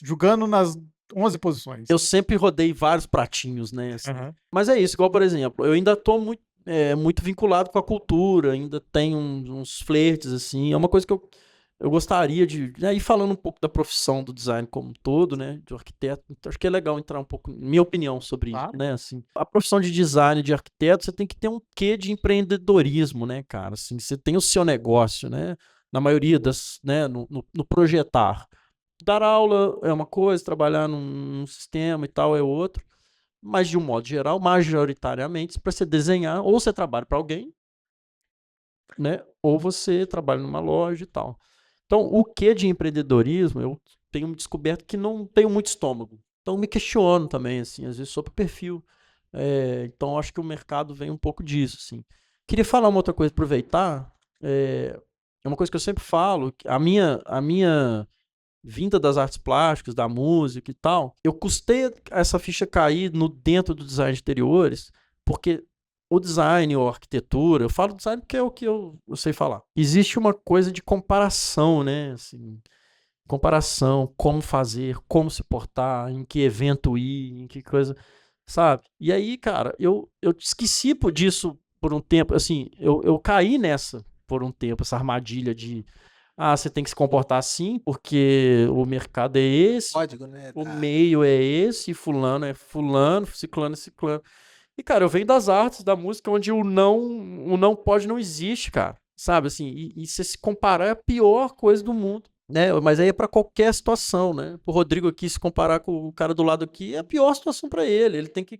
jogando nas 11 posições. Eu sempre rodei vários pratinhos, né? Assim. Aham. Mas é isso, igual, por exemplo, eu ainda tô muito vinculado com a cultura, ainda tem uns flertes, assim. É uma coisa que eu gostaria de. Aí falando um pouco da profissão do design como um todo, né? De arquiteto, então acho que é legal entrar um pouco, minha opinião sobre Claro. isso, né? Assim, a profissão de design, de arquiteto, você tem que ter um quê de empreendedorismo, né, cara? Assim, você tem o seu negócio, né? Na maioria né? No projetar. Dar aula é uma coisa, trabalhar num sistema e tal é outro. Mas, de um modo geral, majoritariamente, para você desenhar, ou você trabalha para alguém, né? Ou você trabalha numa loja e tal. Então, o que de empreendedorismo, eu tenho descoberto que não tenho muito estômago. Então, me questiono também, assim, às vezes sobre o perfil. Então, acho que o mercado vem um pouco disso, assim. Queria falar uma outra coisa, aproveitar. É uma coisa que eu sempre falo, que a minha vinda das artes plásticas, da música e tal, eu custei essa ficha cair dentro do design de interiores, porque o design ou a arquitetura, eu falo design porque é o que eu sei falar. Existe uma coisa de comparação, né? Assim, comparação, como fazer, como se portar, em que evento ir, em que coisa, sabe? E aí, cara, eu esqueci disso por um tempo, assim, eu caí nessa por um tempo, essa armadilha de, você tem que se comportar assim, porque o mercado é esse, Código, né? o meio é esse, fulano é fulano, ciclano é ciclano. E, cara, eu venho das artes, da música, onde o não pode não existe, cara. Sabe, assim, e se comparar é a pior coisa do mundo, né? Mas aí é pra qualquer situação, né? O Rodrigo aqui, se comparar com o cara do lado aqui, é a pior situação pra ele. Ele tem que,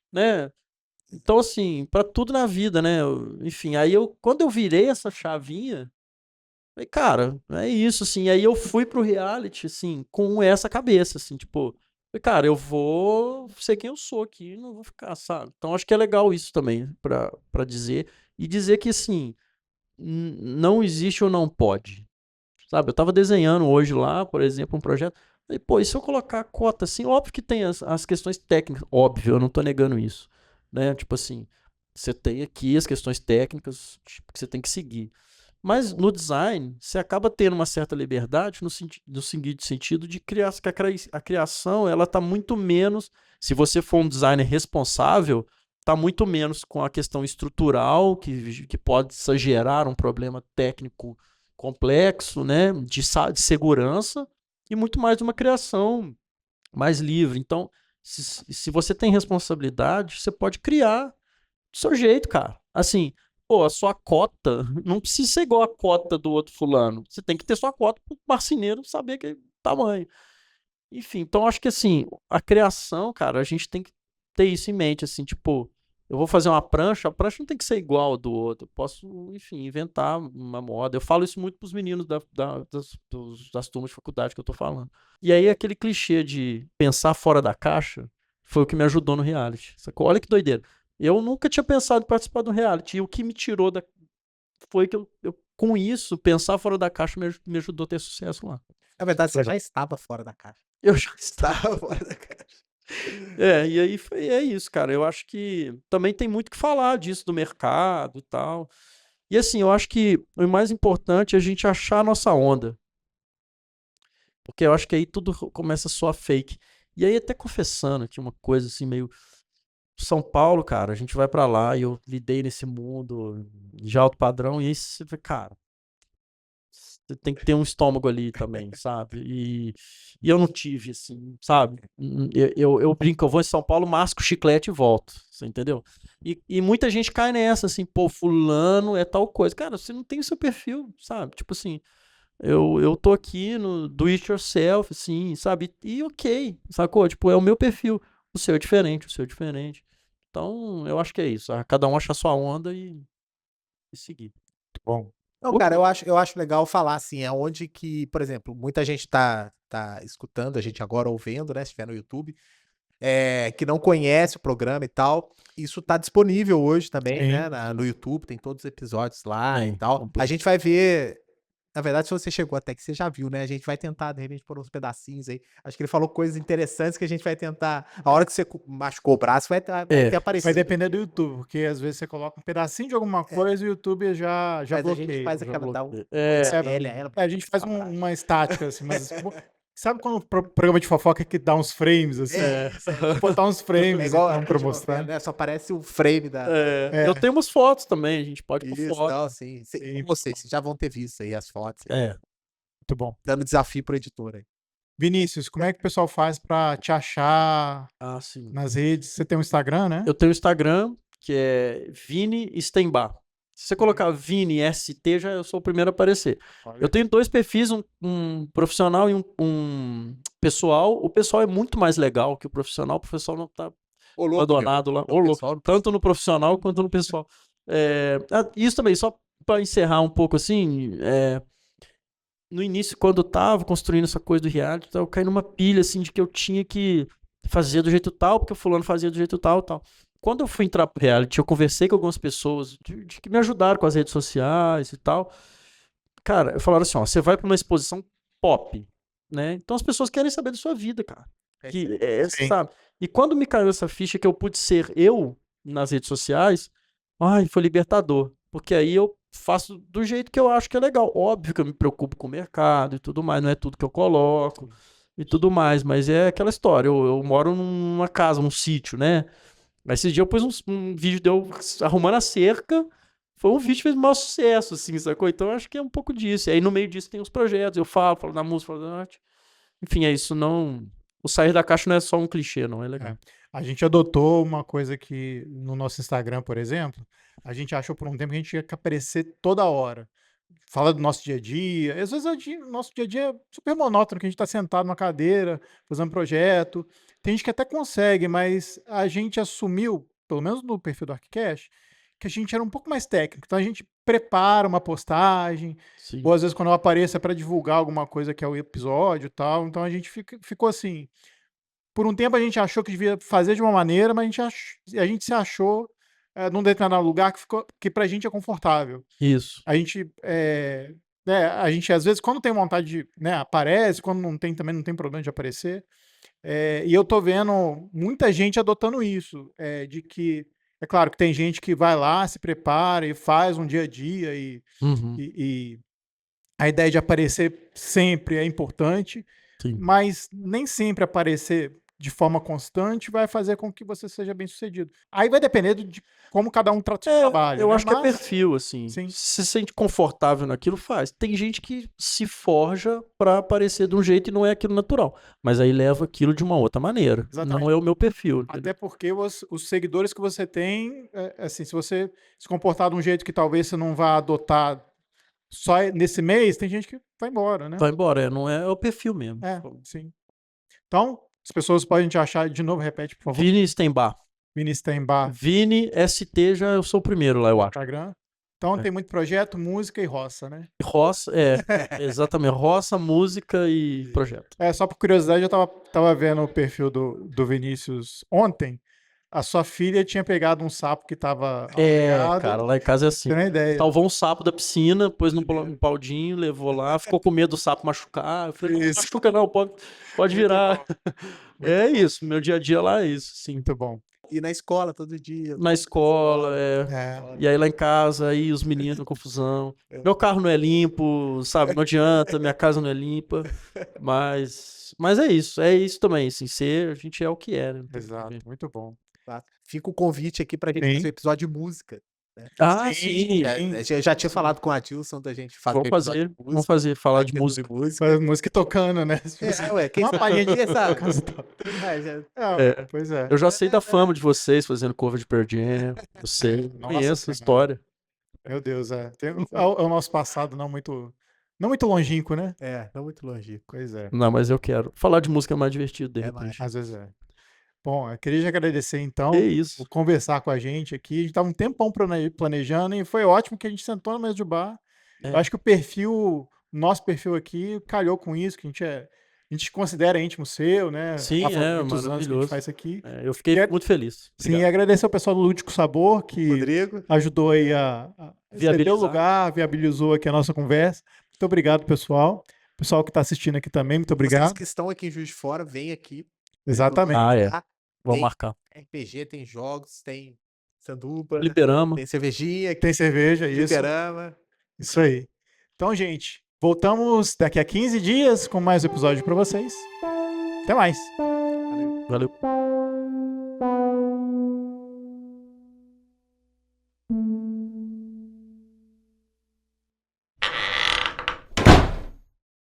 né? Então, assim, pra tudo na vida, né? Enfim, aí quando eu virei essa chavinha, falei, cara, é isso, assim. Aí eu fui pro reality, assim, com essa cabeça, assim, tipo, falei, cara, eu vou ser quem eu sou aqui, não vou ficar, sabe? Então acho que é legal isso também, pra dizer. E dizer que, assim, não existe ou não pode, sabe? Eu tava desenhando hoje lá, por exemplo, um projeto. Falei, pô, e se eu colocar a cota assim? Óbvio que tem as questões técnicas, óbvio, eu não tô negando isso, né? Tipo assim, você tem aqui as questões técnicas tipo, que você tem que seguir. Mas no design, você acaba tendo uma certa liberdade no seguinte sentido de criar, que a criação ela está muito menos, se você for um designer responsável, está muito menos com a questão estrutural, que pode gerar um problema técnico complexo, né, de segurança, e muito mais uma criação mais livre. Então, se você tem responsabilidade, você pode criar do seu jeito, cara. Assim, pô, a sua cota não precisa ser igual a cota do outro fulano. Você tem que ter sua cota pro marceneiro saber que tamanho. Enfim, então acho que assim, a criação, cara, a gente tem que ter isso em mente, assim, tipo, eu vou fazer uma prancha, a prancha não tem que ser igual ao do outro. Eu posso, enfim, inventar uma moda. Eu falo isso muito pros meninos das turmas de faculdade que eu tô falando. E aí, aquele clichê de pensar fora da caixa foi o que me ajudou no reality. Sacou? Olha que doideira. Eu nunca tinha pensado em participar do reality. E o que me tirou foi que com isso, pensar fora da caixa me ajudou a ter sucesso lá. Na verdade, você já estava fora da caixa. Eu já estava. Estava fora da caixa. E aí é isso, cara. Eu acho que também tem muito que falar disso do mercado e tal. E assim, eu acho que o mais importante é a gente achar a nossa onda. Porque eu acho que aí tudo começa a soar fake. E aí, até confessando aqui uma coisa assim, meio. São Paulo, cara, a gente vai pra lá e eu lidei nesse mundo de alto padrão. E aí você vê, cara, você tem que ter um estômago ali também, sabe? E eu não tive, assim, sabe? Eu brinco, eu vou em São Paulo, masco o chiclete e volto, você entendeu? E muita gente cai nessa, assim, pô, fulano é tal coisa. Cara, você não tem o seu perfil, sabe? Tipo assim, eu tô aqui no do it yourself, assim, sabe? E ok, sacou? Tipo, é o meu perfil. O seu é diferente, o seu é diferente. Então, eu acho que é isso. Cada um acha a sua onda e seguir. Bom, Não, cara, eu acho legal falar assim, é onde que, por exemplo, muita gente tá escutando, a gente agora ouvindo, né, se estiver no YouTube, que não conhece o programa e tal. Isso tá disponível hoje também, sim. né, no YouTube, tem todos os episódios lá e Tem, tal. completo. A gente vai ver, na verdade, se você chegou até que você já viu, né, a gente vai tentar, de repente, pôr uns pedacinhos aí. Acho que ele falou coisas interessantes que a gente vai tentar. A hora que você machucou o braço, vai ter É, ter aparecido. Vai depender do YouTube, porque às vezes você coloca um pedacinho de alguma coisa e o YouTube já Mas a gente bloqueia. faz já aquela, dá um, bloqueei. ela A gente faz uma estática, assim, mas sabe quando o programa de fofoca que dá uns frames, assim? Vou botar uns É frames igual então, pra aqui de mostrar. novela, né? Só aparece o frame da. Eu tenho umas fotos também, a gente pode pôr Isso, foto. não, sim. Sim. Vocês já vão ter visto aí as fotos. Muito bom. Dando desafio pro editor aí. Vinícius, como é que o pessoal faz pra te achar Ah, sim. nas redes? Você tem um Instagram, né? Eu tenho o Instagram, que é Vini Stenbar. Se você colocar Vini ST, eu sou o primeiro a aparecer. Eu tenho 2 perfis, um profissional e um pessoal. O pessoal é muito mais legal que o profissional não tá Ô, louco, abandonado lá. meu. Ô, louco. Pessoal, Tanto no profissional quanto no pessoal. Isso também, só para encerrar um pouco assim, no início, quando eu tava construindo essa coisa do reality, eu caí numa pilha assim de que eu tinha que fazer do jeito tal, porque o fulano fazia do jeito tal, tal. Quando eu fui entrar pro reality, eu conversei com algumas pessoas de que me ajudaram com as redes sociais e tal. Cara, eu falaram assim, ó, você vai pra uma exposição pop, né? Então as pessoas querem saber da sua vida, cara. Sim. Sabe? E quando me caiu essa ficha que eu pude ser eu nas redes sociais, ai, foi libertador. Porque aí eu faço do jeito que eu acho que é legal. Óbvio que eu me preocupo com o mercado e tudo mais, não é tudo que eu coloco e tudo mais, mas é aquela história. Eu moro numa casa, num sítio, né? Aí esse dia eu pus um vídeo de eu arrumando a cerca. Foi um vídeo que fez o maior sucesso, assim, sacou? Então eu acho que é um pouco disso. E aí no meio disso tem os projetos, eu falo da música, falo da arte. Enfim, é isso, não... O sair da caixa não é só um clichê, não, é legal. A gente adotou uma coisa que no nosso Instagram, por exemplo, a gente achou por um tempo que a gente tinha que aparecer toda hora. Fala do nosso dia a dia. Às vezes o nosso dia a dia é super monótono, que a gente está sentado numa cadeira, fazendo projeto. Tem gente que até consegue, mas a gente assumiu, pelo menos no perfil do ArchiCast, que a gente era um pouco mais técnico. Então a gente prepara uma postagem, Sim. ou às vezes quando eu apareço é para divulgar alguma coisa que é o episódio e tal. Então a gente ficou assim. Por um tempo a gente achou que devia fazer de uma maneira, mas a gente se achou num determinado lugar que pra gente é confortável. Isso. A gente, a gente às vezes, quando tem vontade de, né, aparece, quando não tem, também não tem problema de aparecer. E eu tô vendo muita gente adotando isso, de que, é claro que tem gente que vai lá, se prepara e faz um dia a dia Uhum. e a ideia de aparecer sempre é importante, Sim. mas nem sempre aparecer de forma constante vai fazer com que você seja bem sucedido. Aí vai depender de como cada um trata o seu trabalho. Eu né? acho que é Mas- perfil, assim. Sim. Se sente confortável naquilo, faz. Tem gente que se forja pra aparecer de um jeito e não é aquilo natural. Mas aí leva aquilo de uma outra maneira. Exatamente. Não é o meu perfil. Até porque os seguidores que você tem, assim, se você se comportar de um jeito que talvez você não vá adotar só nesse mês, tem gente que vai embora, né? Vai embora, não é o perfil mesmo. Sim. Então, as pessoas podem te achar de novo, repete, por favor. Vini Stenbar. Vini Steinbar, Vini ST, já eu sou o primeiro lá, eu acho. Instagram. Então tem muito projeto, música e roça, né? Roça, exatamente. Roça, música e projeto. Só por curiosidade, eu tava vendo o perfil do Vinícius ontem. A sua filha tinha pegado um sapo que tava alveado. Cara, lá em casa é assim. Não tem nem ideia. Salvou um sapo da piscina, pôs num baldinho, levou lá, ficou com medo do sapo machucar. Eu falei, não Isso. machuca não, pode virar. É isso, meu dia a dia lá é isso, sim. Muito bom. E na escola todo dia. Na escola, É. E aí lá em casa, aí os meninos, confusão. Meu carro não é limpo, sabe? Não adianta, minha casa não é limpa. Mas é isso também, assim, a gente é o que é, né? Exato, muito bom. Tá? Fica o convite aqui pra gente Sim. fazer um episódio de música. Ah, Sim, sim. Eu já tinha falado com a Adilson da gente fazer um Vamos episódio fazer, de vamos fazer, falar de aqui música. sobre música. Faz música tocando, né? Quem Uma sabe palhinha de essa... Pois é. Eu já sei da fama de vocês fazendo cover de Pearl Jam. Eu sei, Nossa conheço a Senhora. história. Meu Deus, é o nosso passado não muito longínquo, né? não muito longe. Pois é. Não, mas eu quero. Falar de música é mais divertido, de É repente. Às vezes é. Bom, eu queria te agradecer, então, É isso. por conversar com a gente aqui. A gente estava um tempão planejando e foi ótimo que a gente sentou na mesa de bar. Eu acho que nosso perfil aqui calhou com isso, que a gente considera íntimo seu, né? Sim, Afinal, é muitos anos que a gente maravilhoso. faz isso aqui. Eu fiquei muito feliz. Sim, e agradecer ao pessoal do Lúdico Sabor, que Rodrigo. ajudou aí a ceder o lugar, viabilizou aqui a nossa conversa. Muito obrigado, pessoal. Pessoal que está assistindo aqui também, muito obrigado. Vocês que estão aqui em Juiz de Fora, vem aqui. Exatamente. Vamos marcar. RPG, tem jogos, tem sanduba, Liberama. tem cervejinha, Tem cerveja, isso. fliperama. Isso aí. Então, gente, voltamos daqui a 15 dias com mais um episódio para vocês. Até mais. Valeu.